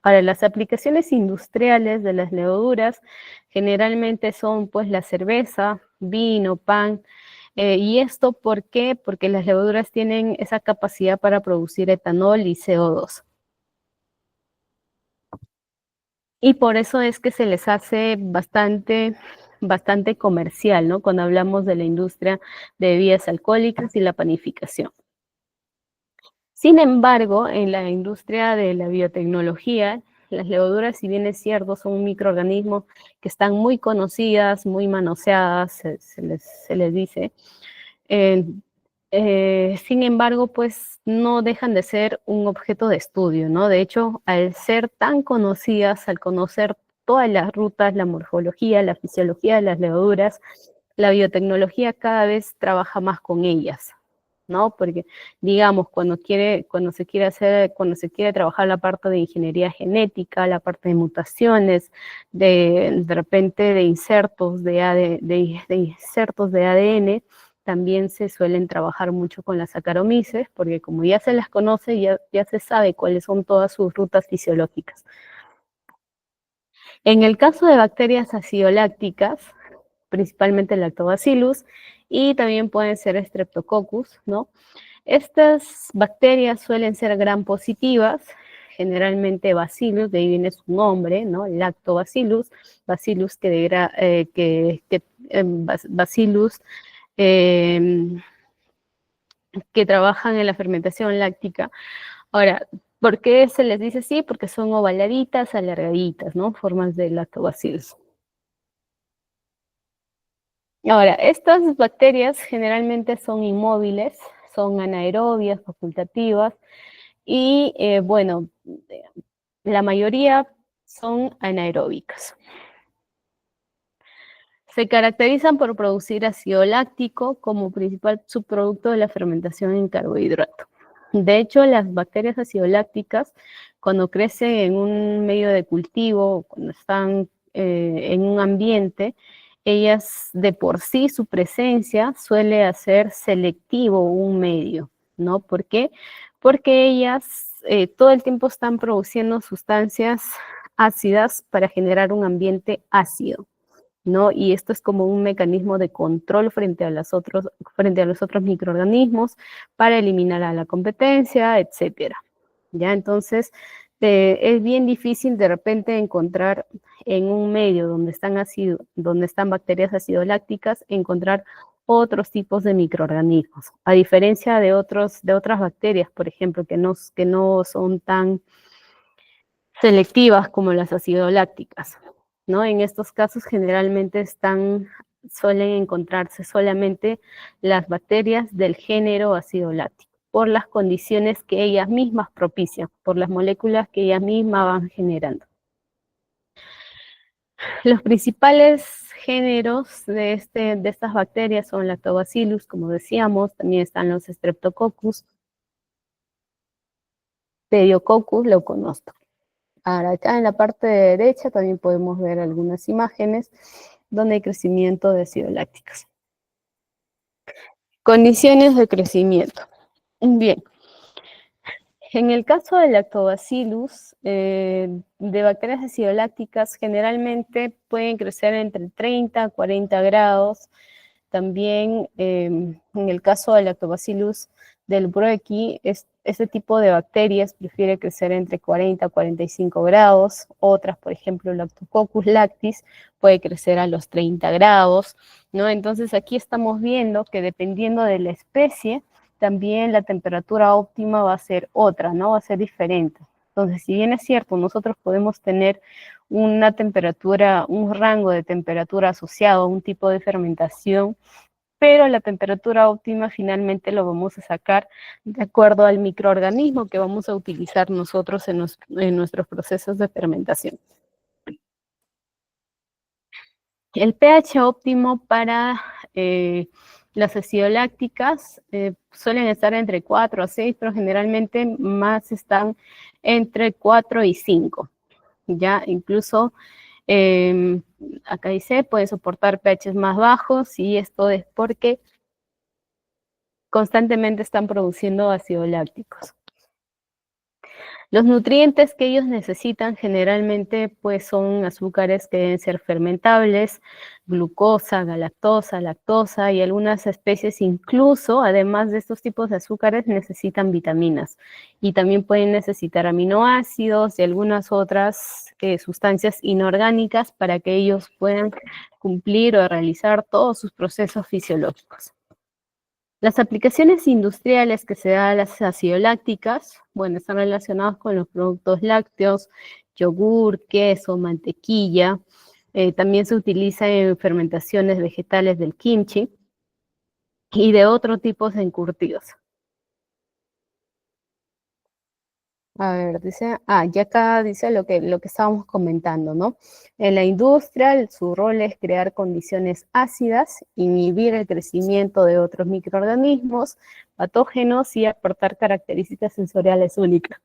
Ahora, las aplicaciones industriales de las levaduras generalmente son pues la cerveza, vino, pan, ¿y esto por qué? Porque las levaduras tienen esa capacidad para producir etanol y CO2. Y por eso es que se les hace bastante comercial, ¿no? Cuando hablamos de la industria de bebidas alcohólicas y la panificación. Sin embargo, en la industria de la biotecnología, las levaduras, si bien es cierto, son un microorganismo que están muy conocidas, muy manoseadas, se les dice. Sin embargo, pues no dejan de ser un objeto de estudio, ¿no? De hecho, al ser tan conocidas, al conocer todas las rutas, la morfología, la fisiología de las levaduras, la biotecnología cada vez trabaja más con ellas, ¿no? Porque, digamos, cuando se quiere trabajar la parte de ingeniería genética, la parte de mutaciones, de repente de insertos de insertos de ADN, también se suelen trabajar mucho con las Saccharomyces, porque como ya se las conoce, ya se sabe cuáles son todas sus rutas fisiológicas. En el caso de bacterias acidolácticas, principalmente el Lactobacillus, y también pueden ser Streptococcus, ¿no? Estas bacterias suelen ser gram positivas, generalmente Bacillus, de ahí viene su nombre, ¿no? Lactobacillus, Bacillus Bacillus que trabajan en la fermentación láctica. Ahora, ¿por qué se les dice así? Porque son ovaladitas, alargaditas, ¿no? Formas de lactobacillus. Ahora, estas bacterias generalmente son inmóviles, son anaerobias, facultativas, y bueno, la mayoría son anaeróbicas. Se caracterizan por producir ácido láctico como principal subproducto de la fermentación en carbohidrato. De hecho, las bacterias acidolácticas, cuando crecen en un medio de cultivo, cuando están en un ambiente, ellas de por sí, su presencia suele hacer selectivo un medio, ¿no? ¿Por qué? Porque ellas todo el tiempo están produciendo sustancias ácidas para generar un ambiente ácido, ¿no? Y esto es como un mecanismo de control frente a los otros microorganismos para eliminar a la competencia, etcétera. ¿Ya? Entonces, es bien difícil de repente encontrar en un medio donde están bacterias acidolácticas, encontrar otros tipos de microorganismos, a diferencia de otras bacterias, por ejemplo, que no son tan selectivas como las acidolácticas, ¿no? En estos casos generalmente suelen encontrarse solamente las bacterias del género ácido láctico, por las condiciones que ellas mismas propician, por las moléculas que ellas mismas van generando. Los principales géneros de estas bacterias son Lactobacillus, como decíamos, también están los Streptococcus, Pediococcus, Leuconosto. Ahora, acá en la parte derecha también podemos ver algunas imágenes donde hay crecimiento de ácidos lácticos. Condiciones de crecimiento. Bien, en el caso del Lactobacillus, de bacterias acidolácticas, generalmente pueden crecer entre 30 a 40 grados. También en el caso del Lactobacillus del Brueckii, Este tipo de bacterias prefiere crecer entre 40 a 45 grados. Otras, por ejemplo, Lactococcus lactis, puede crecer a los 30 grados, ¿no? Entonces aquí estamos viendo que dependiendo de la especie, también la temperatura óptima va a ser otra, ¿no? Va a ser diferente. Entonces, si bien es cierto, nosotros podemos tener una temperatura, un rango de temperatura asociado a un tipo de fermentación, pero la temperatura óptima finalmente lo vamos a sacar de acuerdo al microorganismo que vamos a utilizar nosotros en nuestros procesos de fermentación. El pH óptimo para las acidolácticas suelen estar entre 4 a 6, pero generalmente más están entre 4 y 5. Ya incluso acá dice, puede soportar pHs más bajos, y esto es porque constantemente están produciendo ácidos lácticos. Los nutrientes que ellos necesitan generalmente pues son azúcares que deben ser fermentables, glucosa, galactosa, lactosa, y algunas especies incluso, además de estos tipos de azúcares, necesitan vitaminas, y también pueden necesitar aminoácidos y algunas otras sustancias inorgánicas para que ellos puedan cumplir o realizar todos sus procesos fisiológicos. Las aplicaciones industriales que se dan a las acidolácticas, bueno, están relacionadas con los productos lácteos, yogur, queso, mantequilla. También se utiliza en fermentaciones vegetales del kimchi y de otros tipos de encurtidos. A ver, dice, ya acá dice lo que estábamos comentando, ¿no? En la industria, su rol es crear condiciones ácidas, inhibir el crecimiento de otros microorganismos patógenos y aportar características sensoriales únicas.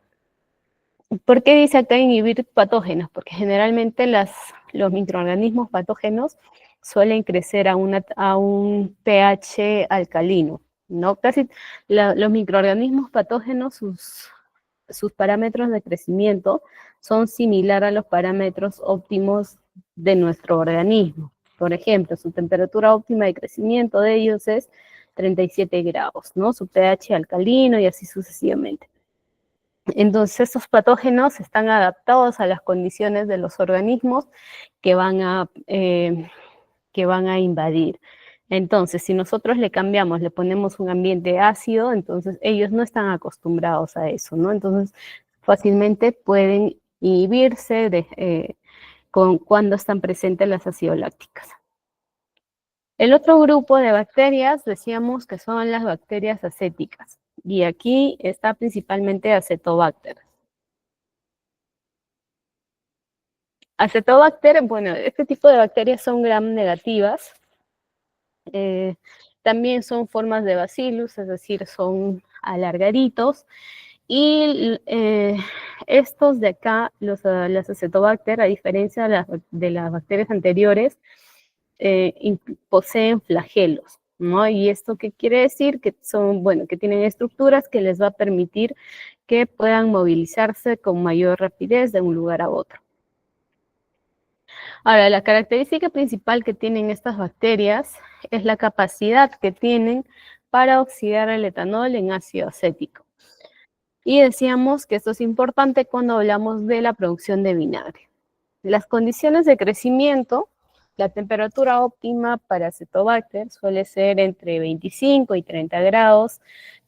¿Por qué dice acá inhibir patógenos? Porque generalmente los microorganismos patógenos suelen crecer a un pH alcalino, ¿no? Casi los microorganismos patógenos, sus parámetros de crecimiento son similares a los parámetros óptimos de nuestro organismo. Por ejemplo, su temperatura óptima de crecimiento de ellos es 37 grados, ¿no? Su pH alcalino y así sucesivamente. Entonces, estos patógenos están adaptados a las condiciones de los organismos que van a invadir. Entonces, si nosotros le cambiamos, le ponemos un ambiente ácido, entonces ellos no están acostumbrados a eso, ¿no? Entonces, fácilmente pueden inhibirse cuando están presentes las acidolácticas. El otro grupo de bacterias, decíamos que son las bacterias acéticas, y aquí está principalmente Acetobacter. Acetobacter, bueno, este tipo de bacterias son gram negativas. También son formas de bacillus, es decir, son alargaditos. Y estos de acá, las Acetobacter, a diferencia de las bacterias anteriores, poseen flagelos, ¿no? ¿Y esto qué quiere decir? Que son, bueno, que tienen estructuras que les va a permitir que puedan movilizarse con mayor rapidez de un lugar a otro. Ahora, la característica principal que tienen estas bacterias es la capacidad que tienen para oxidar el etanol en ácido acético. Y decíamos que esto es importante cuando hablamos de la producción de vinagre. Las condiciones de crecimiento, la temperatura óptima para Acetobacter suele ser entre 25 y 30 grados.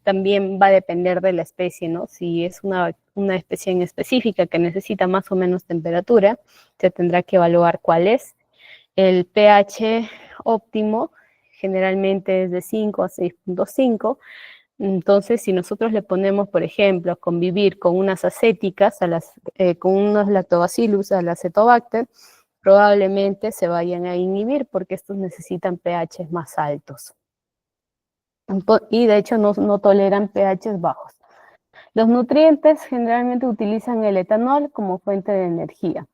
También va a depender de la especie, ¿no? Si es una especie en específica que necesita más o menos temperatura, se tendrá que evaluar cuál es. El pH óptimo generalmente es de 5 a 6.5. Entonces, si nosotros le ponemos, por ejemplo, convivir con unas acéticas, con unos lactobacillus al Acetobacter, probablemente se vayan a inhibir porque estos necesitan pHs más altos. Y de hecho no toleran pHs bajos. Los nutrientes generalmente utilizan el etanol como fuente de energía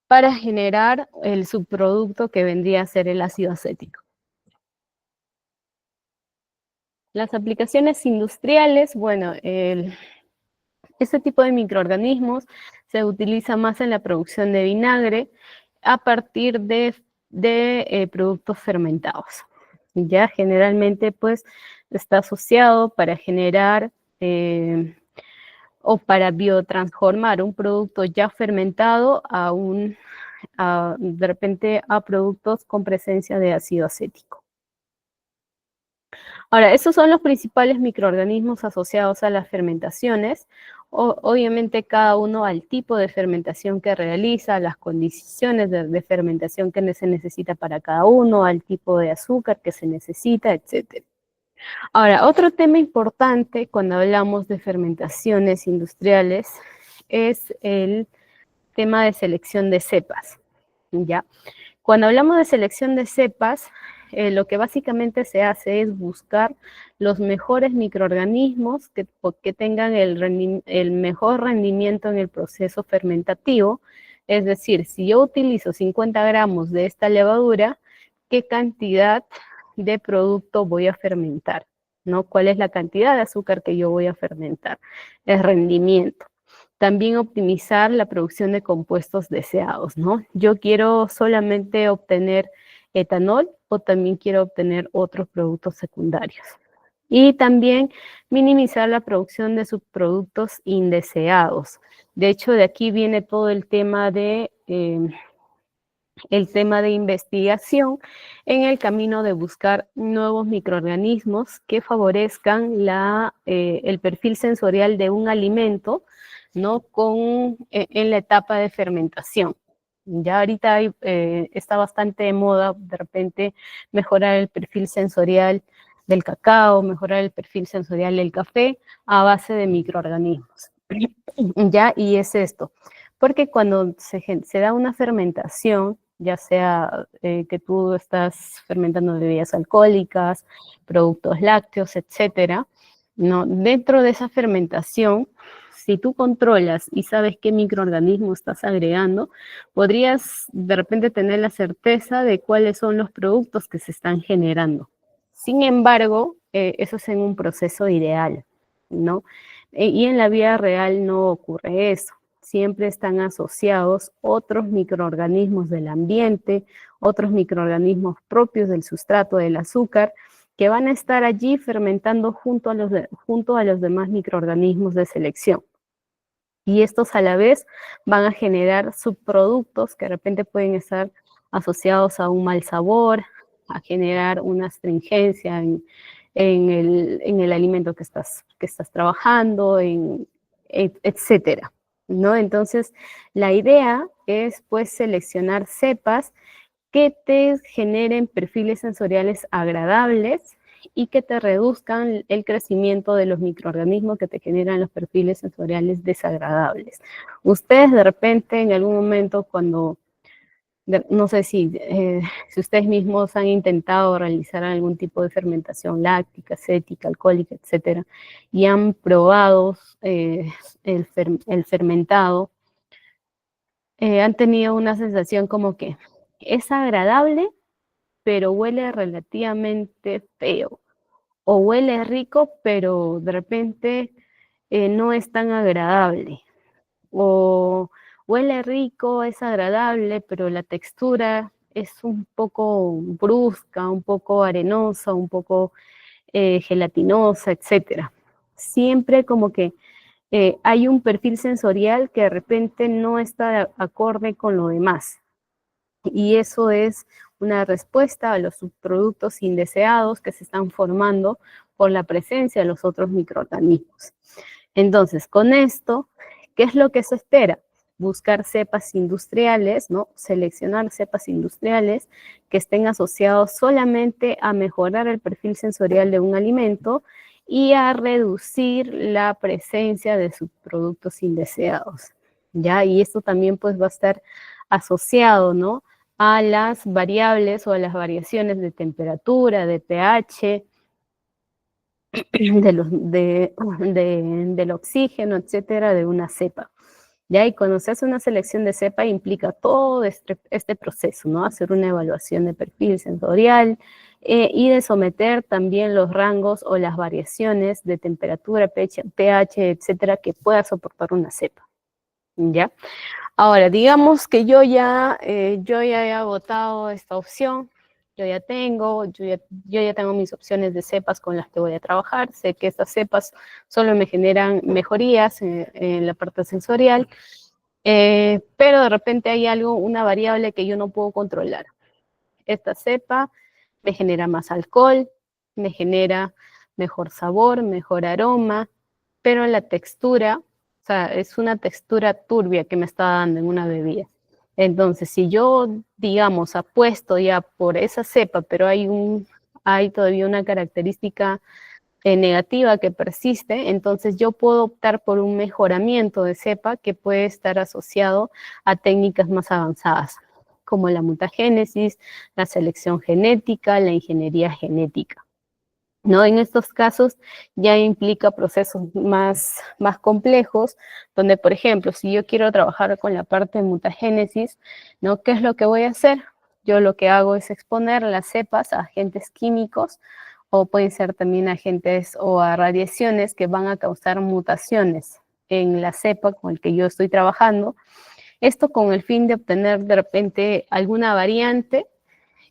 para generar el subproducto que vendría a ser el ácido acético. Las aplicaciones industriales, bueno, este tipo de microorganismos se utiliza más en la producción de vinagre a partir de productos fermentados. Ya generalmente pues está asociado para generar o para biotransformar un producto ya fermentado de repente a productos con presencia de ácido acético. Ahora, estos son los principales microorganismos asociados a las fermentaciones. Obviamente cada uno al tipo de fermentación que realiza, las condiciones de fermentación que se necesita para cada uno, al tipo de azúcar que se necesita, etc. Ahora, otro tema importante cuando hablamos de fermentaciones industriales es el tema de selección de cepas, ¿ya? Cuando hablamos de selección de cepas, lo que básicamente se hace es buscar los mejores microorganismos que tengan el mejor rendimiento en el proceso fermentativo. Es decir, si yo utilizo 50 gramos de esta levadura, ¿qué cantidad de producto voy a fermentar? ¿No? ¿Cuál es la cantidad de azúcar que yo voy a fermentar? El rendimiento. También optimizar la producción de compuestos deseados, ¿no? Yo quiero solamente obtener etanol o también quiero obtener otros productos secundarios. Y también minimizar la producción de subproductos indeseados. De hecho, de aquí viene todo el tema de investigación en el camino de buscar nuevos microorganismos que favorezcan el perfil sensorial de un alimento, ¿no? En la etapa de fermentación. Ya ahorita está bastante de moda de repente mejorar el perfil sensorial del cacao, mejorar el perfil sensorial del café a base de microorganismos. ¿Ya? Y es esto, porque cuando se da una fermentación, ya sea que tú estás fermentando bebidas alcohólicas, productos lácteos, etcétera, ¿no? Dentro de esa fermentación, si tú controlas y sabes qué microorganismo estás agregando, podrías de repente tener la certeza de cuáles son los productos que se están generando. Sin embargo, eso es en un proceso ideal, ¿no? Y en la vida real no ocurre eso. Siempre están asociados otros microorganismos del ambiente, otros microorganismos propios del sustrato del azúcar, que van a estar allí fermentando junto a los demás microorganismos de selección. Y estos a la vez van a generar subproductos que de repente pueden estar asociados a un mal sabor, a generar una astringencia en el alimento que estás trabajando, etcétera, ¿no? Entonces, la idea es pues seleccionar cepas que te generen perfiles sensoriales agradables y que te reduzcan el crecimiento de los microorganismos que te generan los perfiles sensoriales desagradables. Ustedes de repente en algún momento no sé si ustedes mismos han intentado realizar algún tipo de fermentación láctica, acética, alcohólica, etcétera, y han probado el fermentado, han tenido una sensación como que es agradable, pero huele relativamente feo, o huele rico, pero de repente no es tan agradable, o huele rico, es agradable, pero la textura es un poco brusca, un poco arenosa, un poco gelatinosa, etcétera. Siempre como que hay un perfil sensorial que de repente no está acorde con lo demás. Y eso es una respuesta a los subproductos indeseados que se están formando por la presencia de los otros microorganismos. Entonces, con esto, ¿qué es lo que se espera? Buscar cepas industriales, ¿no? Seleccionar cepas industriales que estén asociados solamente a mejorar el perfil sensorial de un alimento y a reducir la presencia de subproductos indeseados, ¿ya? Y esto también pues va a estar asociado, ¿no? A las variables o a las variaciones de temperatura, de pH, del oxígeno, etcétera, de una cepa. ¿Ya? Y cuando se hace una selección de cepa implica todo este proceso, ¿no? Hacer una evaluación de perfil sensorial y de someter también los rangos o las variaciones de temperatura, pH, etcétera, que pueda soportar una cepa. ¿Ya? Ahora, digamos que yo ya he agotado esta opción, yo ya tengo, yo ya tengo mis opciones de cepas con las que voy a trabajar, sé que estas cepas solo me generan mejorías en la parte sensorial, pero de repente hay algo, una variable que yo no puedo controlar. Esta cepa me genera más alcohol, me genera mejor sabor, mejor aroma, pero la textura, o sea, es una textura turbia que me está dando en una bebida. Entonces, si yo, digamos, apuesto ya por esa cepa, pero hay todavía una característica negativa que persiste, entonces yo puedo optar por un mejoramiento de cepa que puede estar asociado a técnicas más avanzadas, como la mutagénesis, la selección genética, la ingeniería genética. ¿No? En estos casos ya implica procesos más complejos, donde, por ejemplo, si yo quiero trabajar con la parte de mutagénesis, ¿no? ¿Qué es lo que voy a hacer? Yo lo que hago es exponer las cepas a agentes químicos o pueden ser también agentes o a radiaciones que van a causar mutaciones en la cepa con el que yo estoy trabajando. Esto con el fin de obtener de repente alguna variante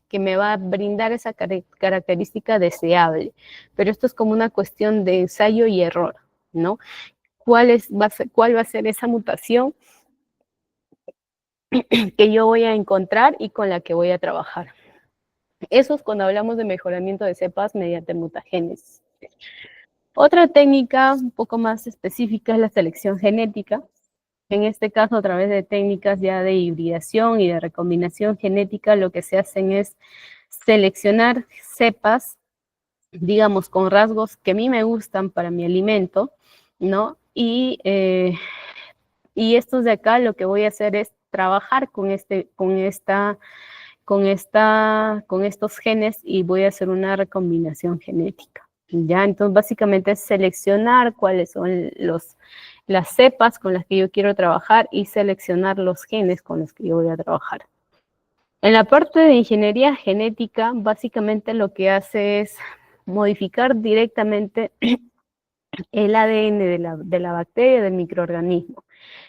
que me va a brindar esa característica deseable. Pero esto es como una cuestión de ensayo y error, ¿no? ¿Cuál va a ser esa mutación que yo voy a encontrar y con la que voy a trabajar? Eso es cuando hablamos de mejoramiento de cepas mediante mutagénesis. Otra técnica un poco más específica es la selección genética. En este caso, a través de técnicas ya de hibridación y de recombinación genética, lo que se hacen es seleccionar cepas, digamos, con rasgos que a mí me gustan para mi alimento, ¿no? Y estos de acá lo que voy a hacer es trabajar con estos genes y voy a hacer una recombinación genética. ¿Ya? Entonces, básicamente es seleccionar cuáles son las cepas con las que yo quiero trabajar y seleccionar los genes con los que yo voy a trabajar. En la parte de ingeniería genética, básicamente lo que hace es modificar directamente el ADN de la bacteria, del microorganismo.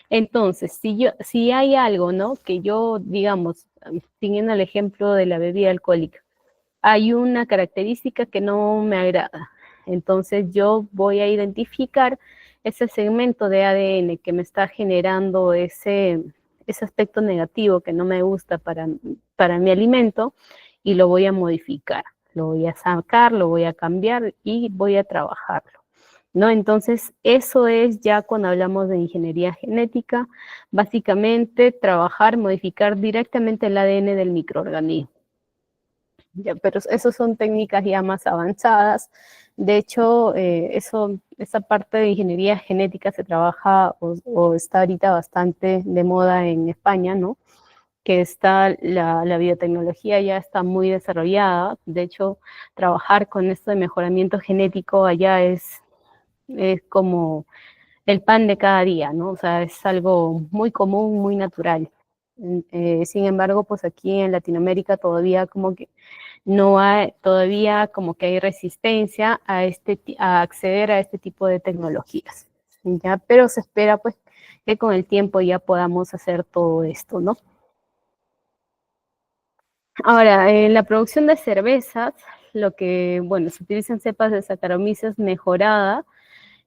Entonces, si hay algo, ¿no? Que yo, digamos, siguiendo el ejemplo de la bebida alcohólica, hay una característica que no me agrada. Entonces, yo voy a identificar ese segmento de ADN que me está generando ese aspecto negativo que no me gusta para mi alimento y lo voy a modificar. Lo voy a sacar, lo voy a cambiar y voy a trabajarlo. ¿No? Entonces, eso es ya cuando hablamos de ingeniería genética, básicamente trabajar, modificar directamente el ADN del microorganismo. Ya, pero esas son técnicas ya más avanzadas. De hecho, esa parte de ingeniería genética se trabaja o está ahorita bastante de moda en España, ¿no? Que está la biotecnología ya está muy desarrollada. De hecho, trabajar con esto de mejoramiento genético allá es como el pan de cada día, ¿no? O sea, es algo muy común, muy natural. Sin embargo, pues aquí en Latinoamérica todavía como que no hay, todavía como que hay resistencia a acceder a este tipo de tecnologías, ¿ya? Pero se espera pues que con el tiempo ya podamos hacer todo esto, ¿no? Ahora, en la producción de cervezas, lo que, bueno, se utilizan cepas de Saccharomyces mejorada,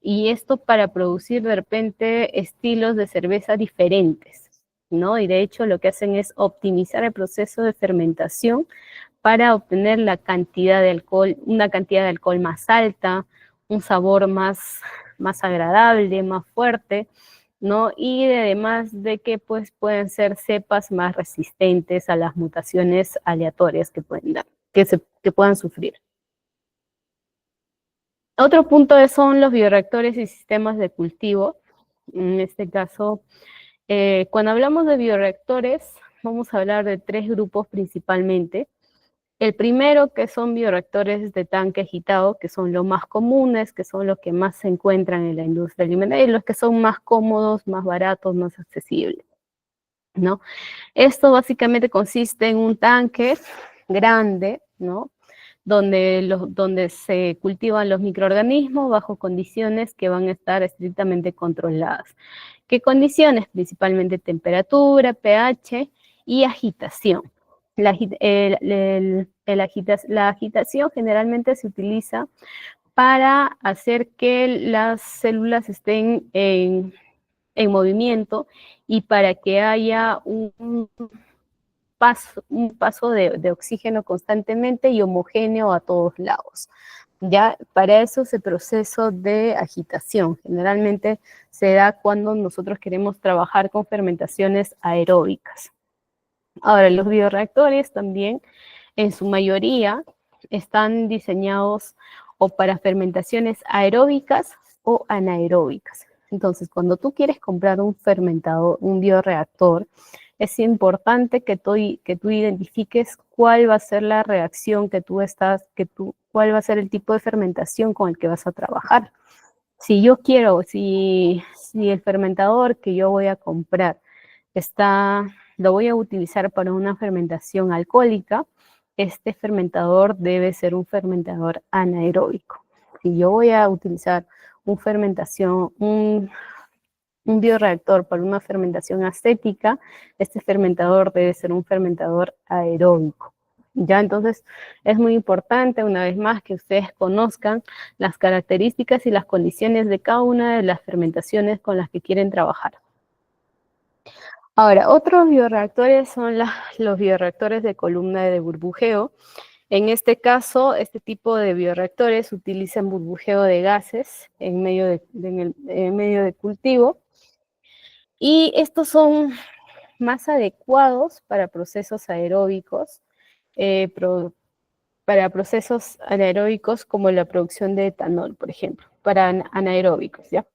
y esto para producir de repente estilos de cerveza diferentes, ¿no? Y de hecho lo que hacen es optimizar el proceso de fermentación para obtener la cantidad de alcohol, una cantidad de alcohol más alta, un sabor más agradable, más fuerte, ¿no? Y además de que pues pueden ser cepas más resistentes a las mutaciones aleatorias que pueden dar, que puedan sufrir. Otro punto son los bioreactores y sistemas de cultivo. En este caso, cuando hablamos de bioreactores, vamos a hablar de tres grupos principalmente. El primero, que son bioreactores de tanque agitado, que son los más comunes, que son los que más se encuentran en la industria alimentaria y los que son más cómodos, más baratos, más accesibles, ¿no? Esto básicamente consiste en un tanque grande, ¿no? Donde se cultivan los microorganismos bajo condiciones que van a estar estrictamente controladas. ¿Qué condiciones? Principalmente temperatura, pH y agitación. La agitación generalmente se utiliza para hacer que las células estén en movimiento y para que haya un paso de oxígeno constantemente y homogéneo a todos lados. Ya para eso ese proceso de agitación generalmente se da cuando nosotros queremos trabajar con fermentaciones aeróbicas. Ahora, los bioreactores también, en su mayoría, están diseñados o para fermentaciones aeróbicas o anaeróbicas. Entonces, cuando tú quieres comprar un fermentador, un bioreactor, es importante que tú identifiques cuál va a ser la reacción cuál va a ser el tipo de fermentación con el que vas a trabajar. Si el fermentador que yo voy a comprar lo voy a utilizar para una fermentación alcohólica, este fermentador debe ser un fermentador anaeróbico. Si yo voy a utilizar un bioreactor para una fermentación acética, este fermentador debe ser un fermentador aeróbico. Ya, entonces es muy importante, una vez más, que ustedes conozcan las características y las condiciones de cada una de las fermentaciones con las que quieren trabajar. Ahora, otros bioreactores son los bioreactores de columna de burbujeo. En este caso, este tipo de bioreactores utilizan burbujeo de gases en medio de cultivo. Y estos son más adecuados para procesos aeróbicos, para procesos anaeróbicos como la producción de etanol, por ejemplo, para anaeróbicos, ¿ya?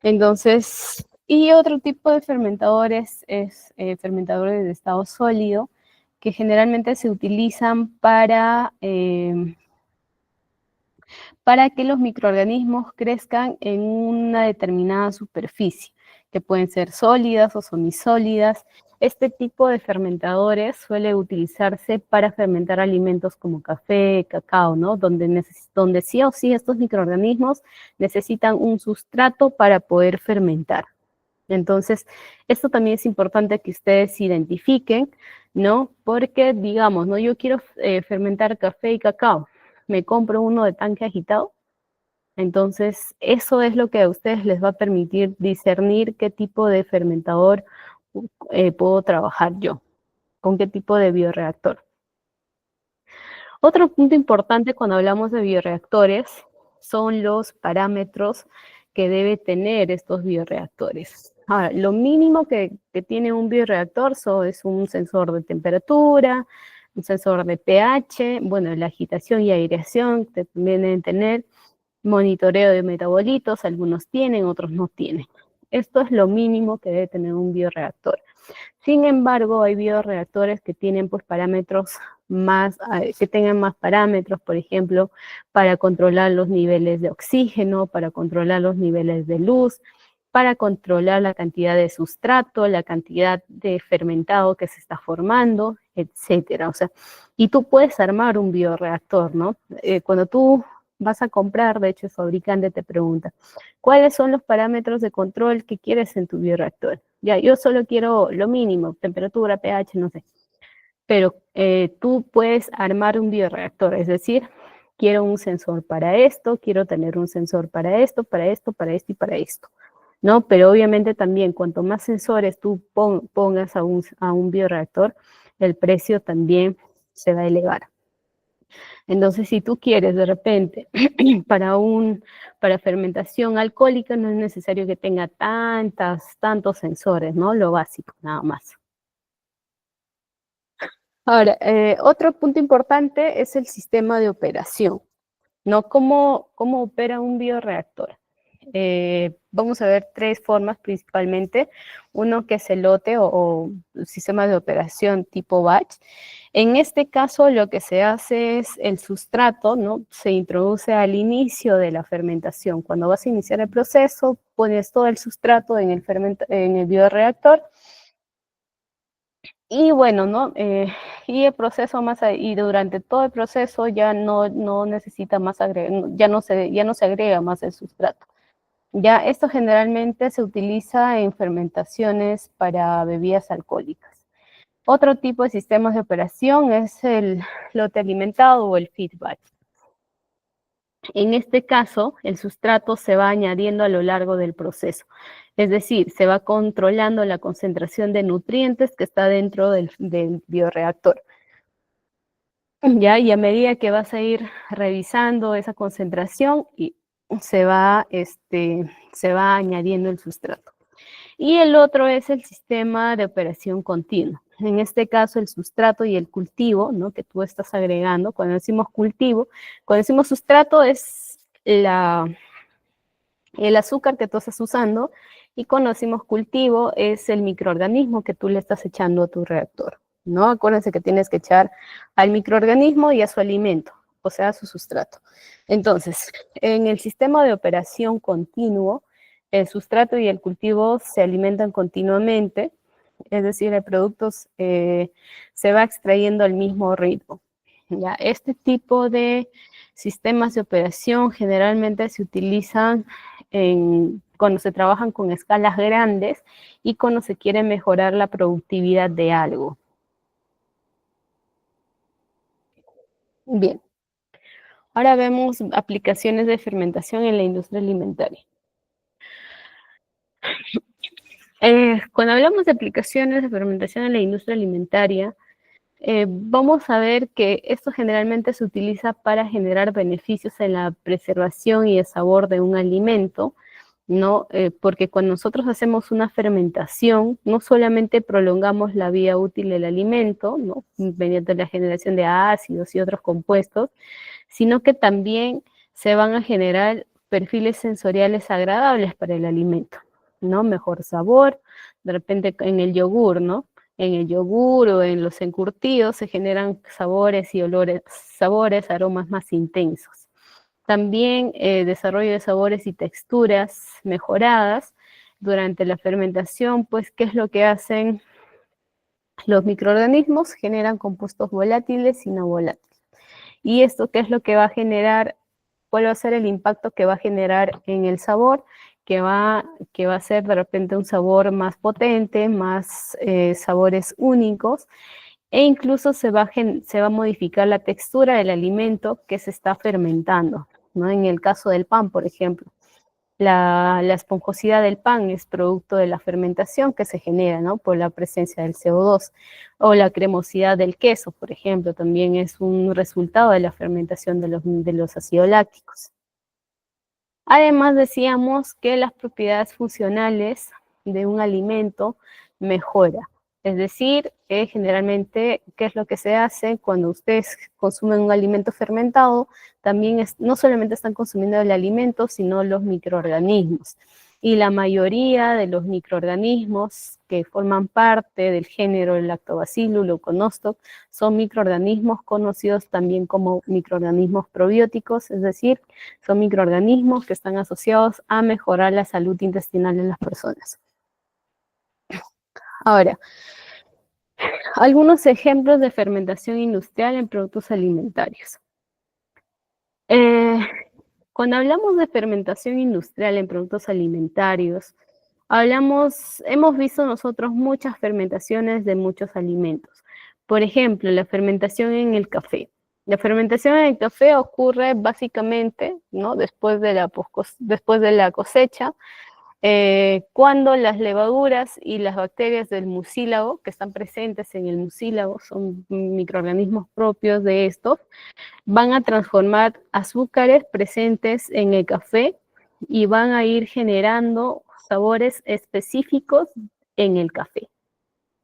Entonces, y otro tipo de fermentadores es fermentadores de estado sólido, que generalmente se utilizan para que los microorganismos crezcan en una determinada superficie, que pueden ser sólidas o semisólidas. Este tipo de fermentadores suele utilizarse para fermentar alimentos como café, cacao, ¿no? Donde sí o sí estos microorganismos necesitan un sustrato para poder fermentar. Entonces, esto también es importante que ustedes identifiquen, ¿no? Porque, digamos, ¿no? Yo quiero fermentar café y cacao, me compro uno de tanque agitado. Entonces, eso es lo que a ustedes les va a permitir discernir qué tipo de fermentador puedo trabajar yo, con qué tipo de bioreactor. Otro punto importante cuando hablamos de bioreactores son los parámetros que debe tener estos bioreactores. Ahora, lo mínimo que tiene un bioreactor es un sensor de temperatura, un sensor de pH, bueno, la agitación y aireación que también deben tener, monitoreo de metabolitos, algunos tienen, otros no tienen. Esto es lo mínimo que debe tener un bioreactor. Sin embargo, hay bioreactores que tienen pues parámetros que tengan más parámetros, por ejemplo, para controlar los niveles de oxígeno, para controlar los niveles de luz, para controlar la cantidad de sustrato, la cantidad de fermentado que se está formando, etcétera. O sea, y tú puedes armar un bioreactor, ¿no? Cuando tú vas a comprar, de hecho el fabricante te pregunta, ¿cuáles son los parámetros de control que quieres en tu bioreactor? Ya, yo solo quiero lo mínimo, temperatura, pH, no sé. Pero tú puedes armar un bioreactor, es decir, quiero un sensor para esto, quiero tener un sensor para esto, para esto, para esto y para esto, ¿no? Pero obviamente también, cuanto más sensores tú pongas a un bioreactor, el precio también se va a elevar. Entonces, si tú quieres de repente para fermentación alcohólica, no es necesario que tenga tantos sensores, ¿no? Lo básico, nada más. Ahora, otro punto importante es el sistema de operación, ¿no? ¿Cómo opera un bioreactor? Vamos a ver tres formas principalmente. Uno que es el lote o sistema de operación tipo batch. En este caso lo que se hace es el sustrato, ¿no? Se introduce al inicio de la fermentación. Cuando vas a iniciar el proceso, pones todo el sustrato en el bioreactor. Y bueno, ¿no? Y el proceso y durante todo el proceso ya no necesita más ya no se agrega más el sustrato. Ya esto generalmente se utiliza en fermentaciones para bebidas alcohólicas. Otro tipo de sistemas de operación es el lote alimentado o el feedback. En este caso, el sustrato se va añadiendo a lo largo del proceso. Es decir, se va controlando la concentración de nutrientes que está dentro del bioreactor. ¿Ya? Y a medida que vas a ir revisando esa concentración, se va añadiendo el sustrato. Y el otro es el sistema de operación continua. En este caso, el sustrato y el cultivo, ¿no?, que tú estás agregando. Cuando decimos cultivo, cuando decimos sustrato es el azúcar que tú estás usando, y cuando decimos cultivo es el microorganismo que tú le estás echando a tu reactor, ¿no? Acuérdense que tienes que echar al microorganismo y a su alimento, o sea, a su sustrato. Entonces, en el sistema de operación continuo, el sustrato y el cultivo se alimentan continuamente, es decir, el producto se va extrayendo al mismo ritmo. ¿Ya? Este tipo de sistemas de operación generalmente se utilizan cuando se trabajan con escalas grandes y cuando se quiere mejorar la productividad de algo. Bien, ahora vemos aplicaciones de fermentación en la industria alimentaria. Cuando hablamos de aplicaciones de fermentación en la industria alimentaria, vamos a ver que esto generalmente se utiliza para generar beneficios en la preservación y el sabor de un alimento, ¿no? Porque cuando nosotros hacemos una fermentación, no solamente prolongamos la vida útil del alimento, ¿no?, mediante la generación de ácidos y otros compuestos, sino que también se van a generar perfiles sensoriales agradables para el alimento, ¿no? Mejor sabor, de repente en el yogur, ¿no? En el yogur o en los encurtidos se generan sabores y olores, sabores, aromas más intensos. También desarrollo de sabores y texturas mejoradas durante la fermentación, pues, ¿qué es lo que hacen los microorganismos? Generan compuestos volátiles y no volátiles. ¿Y esto qué es lo que va a generar? ¿Cuál va a ser el impacto que va a generar en el sabor? Que va a ser de repente un sabor más potente, más sabores únicos, e incluso se va a modificar la textura del alimento que se está fermentando, ¿no? En el caso del pan, por ejemplo, la esponjosidad del pan es producto de la fermentación que se genera, ¿no?, por la presencia del CO2, o la cremosidad del queso, por ejemplo, también es un resultado de la fermentación de los ácidos lácticos. Además, decíamos que las propiedades funcionales de un alimento mejora. Es decir, que generalmente, ¿qué es lo que se hace cuando ustedes consumen un alimento fermentado? También no solamente están consumiendo el alimento, sino los microorganismos. Y la mayoría de los microorganismos que forman parte del género Lactobacillus leuconostoc son microorganismos conocidos también como microorganismos probióticos, es decir, son microorganismos que están asociados a mejorar la salud intestinal en las personas. Ahora, algunos ejemplos de fermentación industrial en productos alimentarios. Cuando hablamos de fermentación industrial en productos alimentarios, hemos visto nosotros muchas fermentaciones de muchos alimentos. Por ejemplo, la fermentación en el café. La fermentación en el café ocurre básicamente, ¿no?, después de la cosecha, cuando las levaduras y las bacterias del mucílago, que están presentes en el mucílago, son microorganismos propios de estos, van a transformar azúcares presentes en el café y van a ir generando sabores específicos en el café,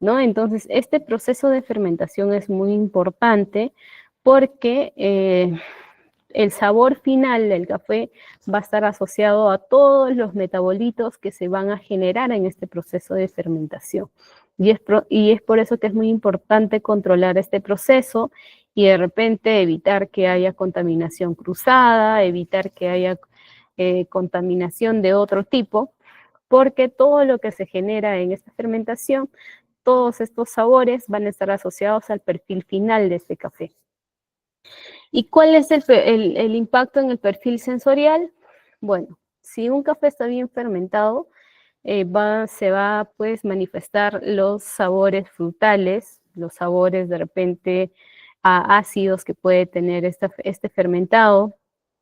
¿no? Entonces, este proceso de fermentación es muy importante porque el sabor final del café va a estar asociado a todos los metabolitos que se van a generar en este proceso de fermentación. Y es por eso que es muy importante controlar este proceso y de repente evitar que haya contaminación cruzada, evitar que haya contaminación de otro tipo, porque todo lo que se genera en esta fermentación, todos estos sabores van a estar asociados al perfil final de este café. ¿Y cuál es el impacto en el perfil sensorial? Bueno, si un café está bien fermentado, se va pues manifestar los sabores frutales, los sabores de repente ácidos que puede tener este fermentado.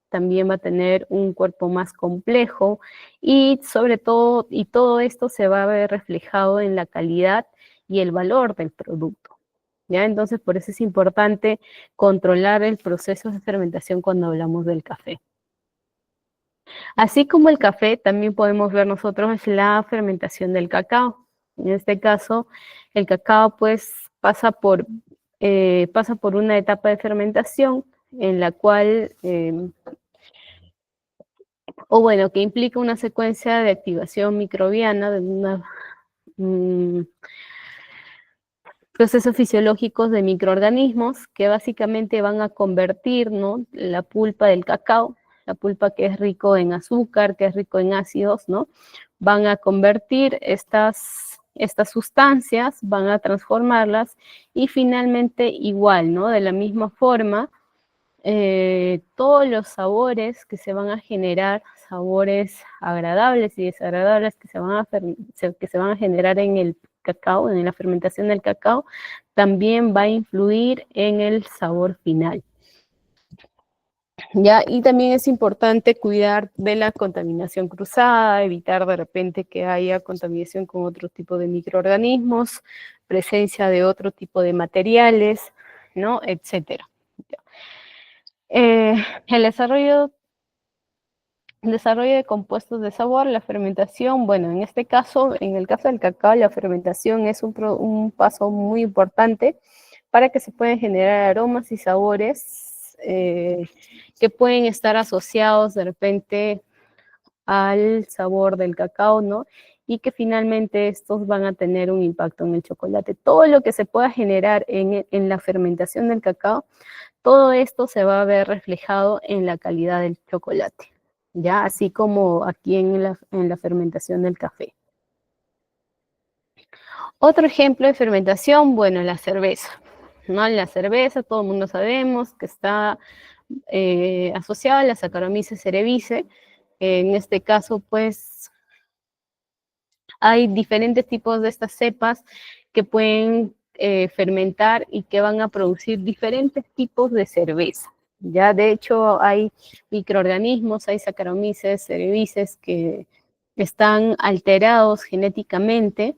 También va a tener un cuerpo más complejo y sobre todo, y todo esto se va a ver reflejado en la calidad y el valor del producto. ¿Ya? Entonces, por eso es importante controlar el proceso de fermentación cuando hablamos del café. Así como el café, también podemos ver nosotros la fermentación del cacao. En este caso, el cacao pues pasa por una etapa de fermentación en la cual, que implica una secuencia de activación microbiana de procesos fisiológicos de microorganismos que básicamente van a convertir, ¿no?, la pulpa del cacao, la pulpa que es rico en azúcar, que es rico en ácidos, ¿no?, van a convertir estas sustancias, van a transformarlas y finalmente igual, ¿no?, de la misma forma, todos los sabores que se van a generar, sabores agradables y desagradables que se van a generar en el cacao, en la fermentación del cacao, también va a influir en el sabor final. ¿Ya? Y también es importante cuidar de la contaminación cruzada, evitar de repente que haya contaminación con otro tipo de microorganismos, presencia de otro tipo de materiales, ¿no?, etcétera. El desarrollo de compuestos de sabor, la fermentación, bueno, en este caso, en el caso del cacao, la fermentación es un paso muy importante para que se puedan generar aromas y sabores que pueden estar asociados de repente al sabor del cacao, ¿no? Y que finalmente estos van a tener un impacto en el chocolate. Todo lo que se pueda generar en la fermentación del cacao, todo esto se va a ver reflejado en la calidad del chocolate, ¿ya? Así como aquí en la fermentación del café. Otro ejemplo de fermentación, bueno, la cerveza, ¿no? La cerveza, todo el mundo sabemos que está asociada a la Saccharomyces cerevisiae. En este caso, pues, hay diferentes tipos de estas cepas que pueden fermentar y que van a producir diferentes tipos de cerveza. Ya, de hecho, hay microorganismos, hay Saccharomyces cerevisiae que están alterados genéticamente,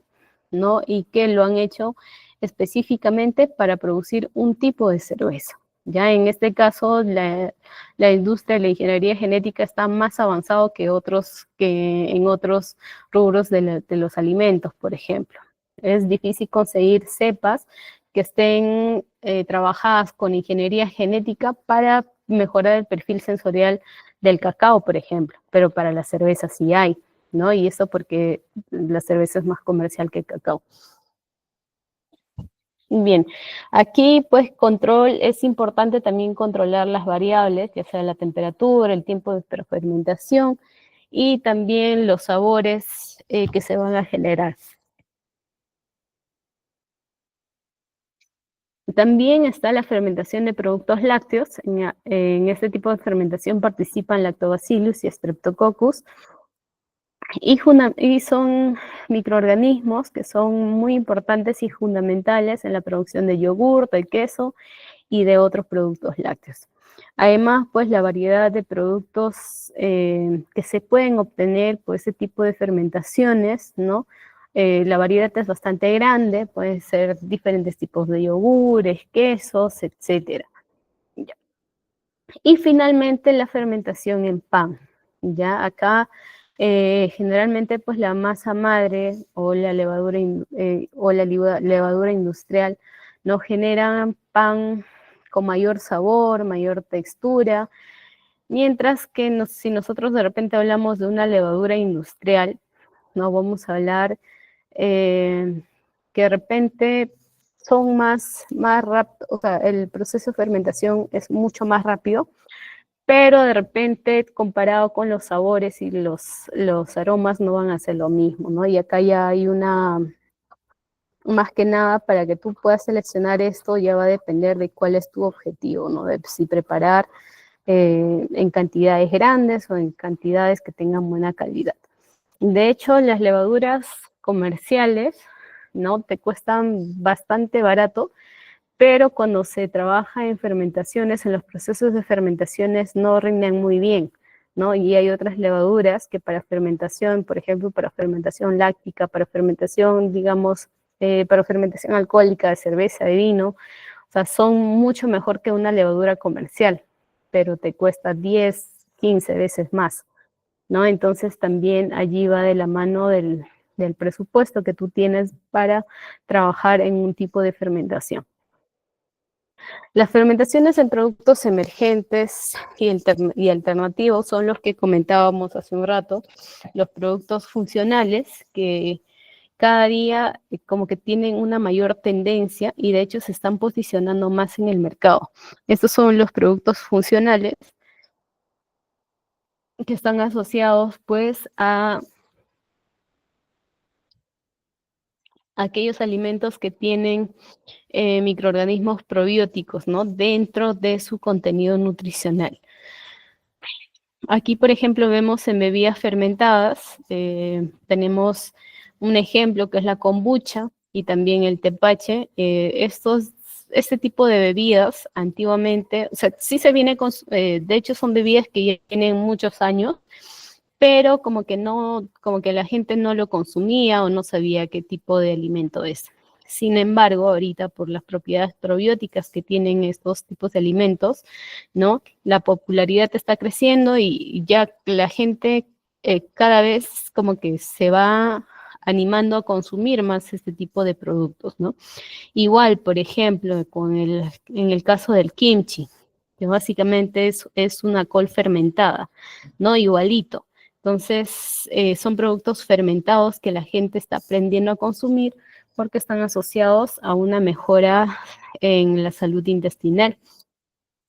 ¿no? Y que lo han hecho específicamente para producir un tipo de cerveza. Ya en este caso, la industria de la ingeniería genética está más avanzado que en otros rubros de los alimentos, por ejemplo. Es difícil conseguir cepas que estén trabajadas con ingeniería genética para mejorar el perfil sensorial del cacao, por ejemplo, pero para la cerveza sí hay, ¿no? Y eso porque la cerveza es más comercial que el cacao. Bien, aquí pues es importante también controlar las variables, ya sea la temperatura, el tiempo de fermentación y también los sabores que se van a generar. También está la fermentación de productos lácteos. En este tipo de fermentación participan Lactobacillus y Streptococcus, y son microorganismos que son muy importantes y fundamentales en la producción de yogur, de queso y de otros productos lácteos. Además, pues la variedad de productos que se pueden obtener por ese tipo de fermentaciones, ¿no? La variedad es bastante grande, pueden ser diferentes tipos de yogures, quesos, etc. Y finalmente la fermentación en pan. Ya acá generalmente pues la masa madre o la levadura industrial nos generan pan con mayor sabor, mayor textura, mientras que si nosotros de repente hablamos de una levadura industrial, no vamos a hablar que de repente son más rápido, o sea, el proceso de fermentación es mucho más rápido, pero de repente comparado con los sabores y los aromas no van a ser lo mismo, ¿no? Y acá ya hay más que nada para que tú puedas seleccionar esto ya va a depender de cuál es tu objetivo, ¿no? De si preparar en cantidades grandes o en cantidades que tengan buena calidad. De hecho, las levaduras comerciales, ¿no? Te cuestan bastante barato, pero cuando se trabaja en fermentaciones, en los procesos de fermentaciones no rinden muy bien, ¿no? Y hay otras levaduras que para fermentación, por ejemplo, para fermentación láctica, para fermentación, digamos, para fermentación alcohólica de cerveza, de vino, o sea, son mucho mejor que una levadura comercial, pero te cuesta 10, 15 veces más, ¿no? Entonces también allí va de la mano del presupuesto que tú tienes para trabajar en un tipo de fermentación. Las fermentaciones en productos emergentes y alternativos son los que comentábamos hace un rato, los productos funcionales que cada día como que tienen una mayor tendencia y de hecho se están posicionando más en el mercado. Estos son los productos funcionales que están asociados pues a aquellos alimentos que tienen microorganismos probióticos, ¿no? Dentro de su contenido nutricional. Aquí, por ejemplo, vemos en bebidas fermentadas, tenemos un ejemplo que es la kombucha y también el tepache. Este tipo de bebidas antiguamente, o sea, sí se viene con, de hecho son bebidas que ya tienen muchos años, pero como que no, como que la gente no lo consumía o no sabía qué tipo de alimento es. Sin embargo, ahorita por las propiedades probióticas que tienen estos tipos de alimentos, ¿no? La popularidad está creciendo y ya la gente cada vez como que se va animando a consumir más este tipo de productos, ¿no? Igual, por ejemplo, en el caso del kimchi, que básicamente es una col fermentada, ¿no? Igualito. Entonces, son productos fermentados que la gente está aprendiendo a consumir porque están asociados a una mejora en la salud intestinal.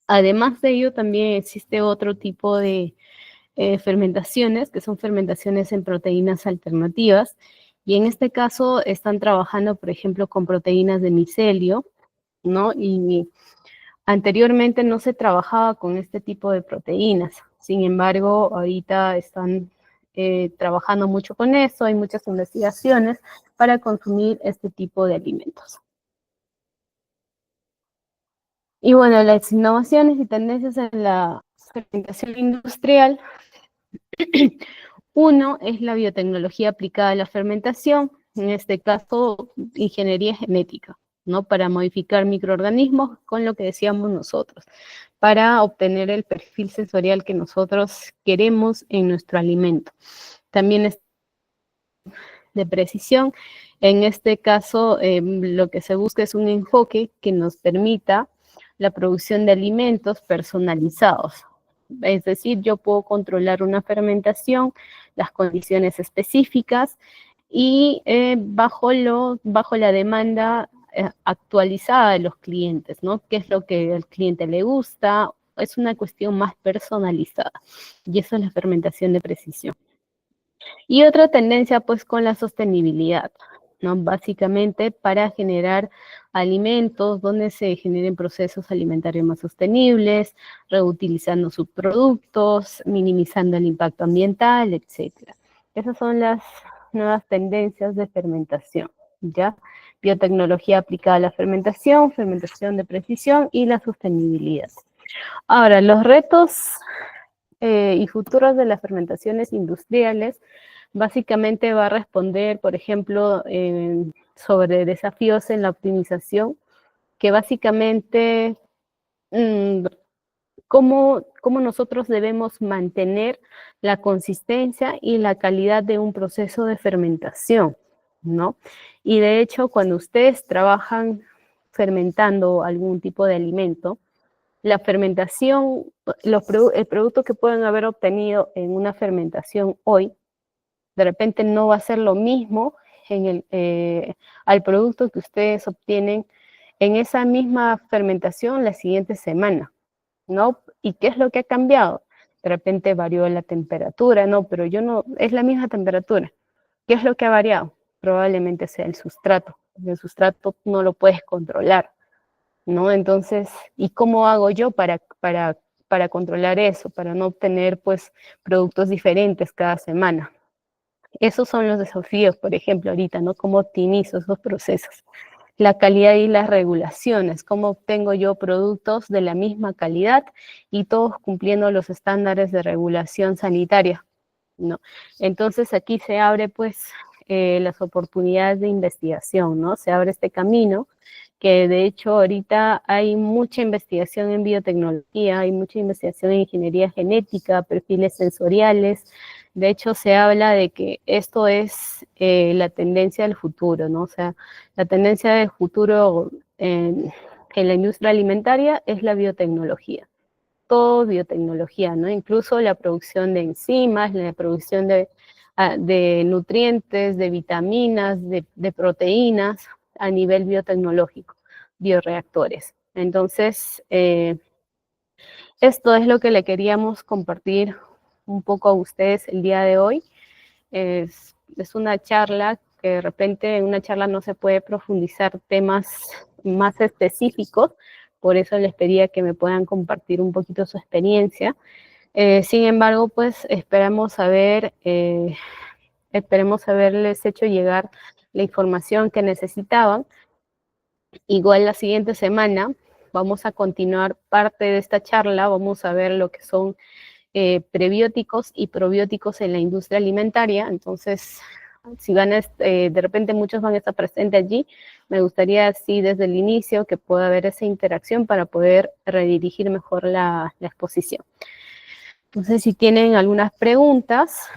Además de ello, también existe otro tipo de fermentaciones, que son fermentaciones en proteínas alternativas, y en este caso están trabajando, por ejemplo, con proteínas de micelio, ¿no? Y anteriormente no se trabajaba con este tipo de proteínas, sin embargo, ahorita están trabajando mucho con eso, hay muchas investigaciones para consumir este tipo de alimentos. Y bueno, las innovaciones y tendencias en la fermentación industrial. Uno es la biotecnología aplicada a la fermentación, en este caso ingeniería genética, ¿no? Para modificar microorganismos con lo que decíamos nosotros, para obtener el perfil sensorial que nosotros queremos en nuestro alimento. También es de precisión. En este caso, lo que se busca es un enfoque que nos permita la producción de alimentos personalizados. Es decir, yo puedo controlar una fermentación, las condiciones específicas y bajo la demanda actualizada de los clientes, ¿no? ¿Qué es lo que al cliente le gusta? Es una cuestión más personalizada y eso es la fermentación de precisión. Y otra tendencia pues con la sostenibilidad, ¿no? Básicamente para generar alimentos donde se generen procesos alimentarios más sostenibles, reutilizando subproductos, minimizando el impacto ambiental, etc. Esas son las nuevas tendencias de fermentación, ¿ya? Biotecnología aplicada a la fermentación, fermentación de precisión y la sostenibilidad. Ahora, los retos y futuros de las fermentaciones industriales básicamente va a responder, por ejemplo, sobre desafíos en la optimización, que básicamente cómo nosotros debemos mantener la consistencia y la calidad de un proceso de fermentación, ¿no? Y de hecho, cuando ustedes trabajan fermentando algún tipo de alimento, la fermentación, el producto que pueden haber obtenido en una fermentación hoy, de repente no va a ser lo mismo al producto que ustedes obtienen en esa misma fermentación la siguiente semana, ¿no? ¿Y qué es lo que ha cambiado? De repente varió la temperatura, ¿no? Pero es la misma temperatura. ¿Qué es lo que ha variado? Probablemente sea el sustrato. El sustrato no lo puedes controlar, ¿no? Entonces, ¿y cómo hago yo para controlar eso? Para no obtener, pues, productos diferentes cada semana. Esos son los desafíos, por ejemplo, ahorita, ¿no? ¿Cómo optimizo esos procesos? La calidad y las regulaciones, cómo obtengo yo productos de la misma calidad y todos cumpliendo los estándares de regulación sanitaria, ¿no? Entonces aquí se abre pues las oportunidades de investigación, ¿no? Se abre este camino que de hecho ahorita hay mucha investigación en biotecnología, hay mucha investigación en ingeniería genética, perfiles sensoriales. De hecho se habla de que esto es la tendencia del futuro, ¿no? O sea, la tendencia del futuro en la industria alimentaria es la biotecnología. Todo biotecnología, ¿no? Incluso la producción de enzimas, la producción de nutrientes, de vitaminas, de proteínas a nivel biotecnológico, bioreactores. Entonces, esto es lo que le queríamos compartir un poco a ustedes el día de hoy. Es una charla que de repente en una charla no se puede profundizar temas más específicos, por eso les pedía que me puedan compartir un poquito su experiencia. Sin embargo, pues esperemos haberles hecho llegar la información que necesitaban. Igual la siguiente semana vamos a continuar parte de esta charla, vamos a ver lo que son prebióticos y probióticos en la industria alimentaria. Entonces, si van de repente muchos van a estar presentes allí, me gustaría así desde el inicio que pueda haber esa interacción para poder redirigir mejor la exposición. Entonces, si tienen algunas preguntas,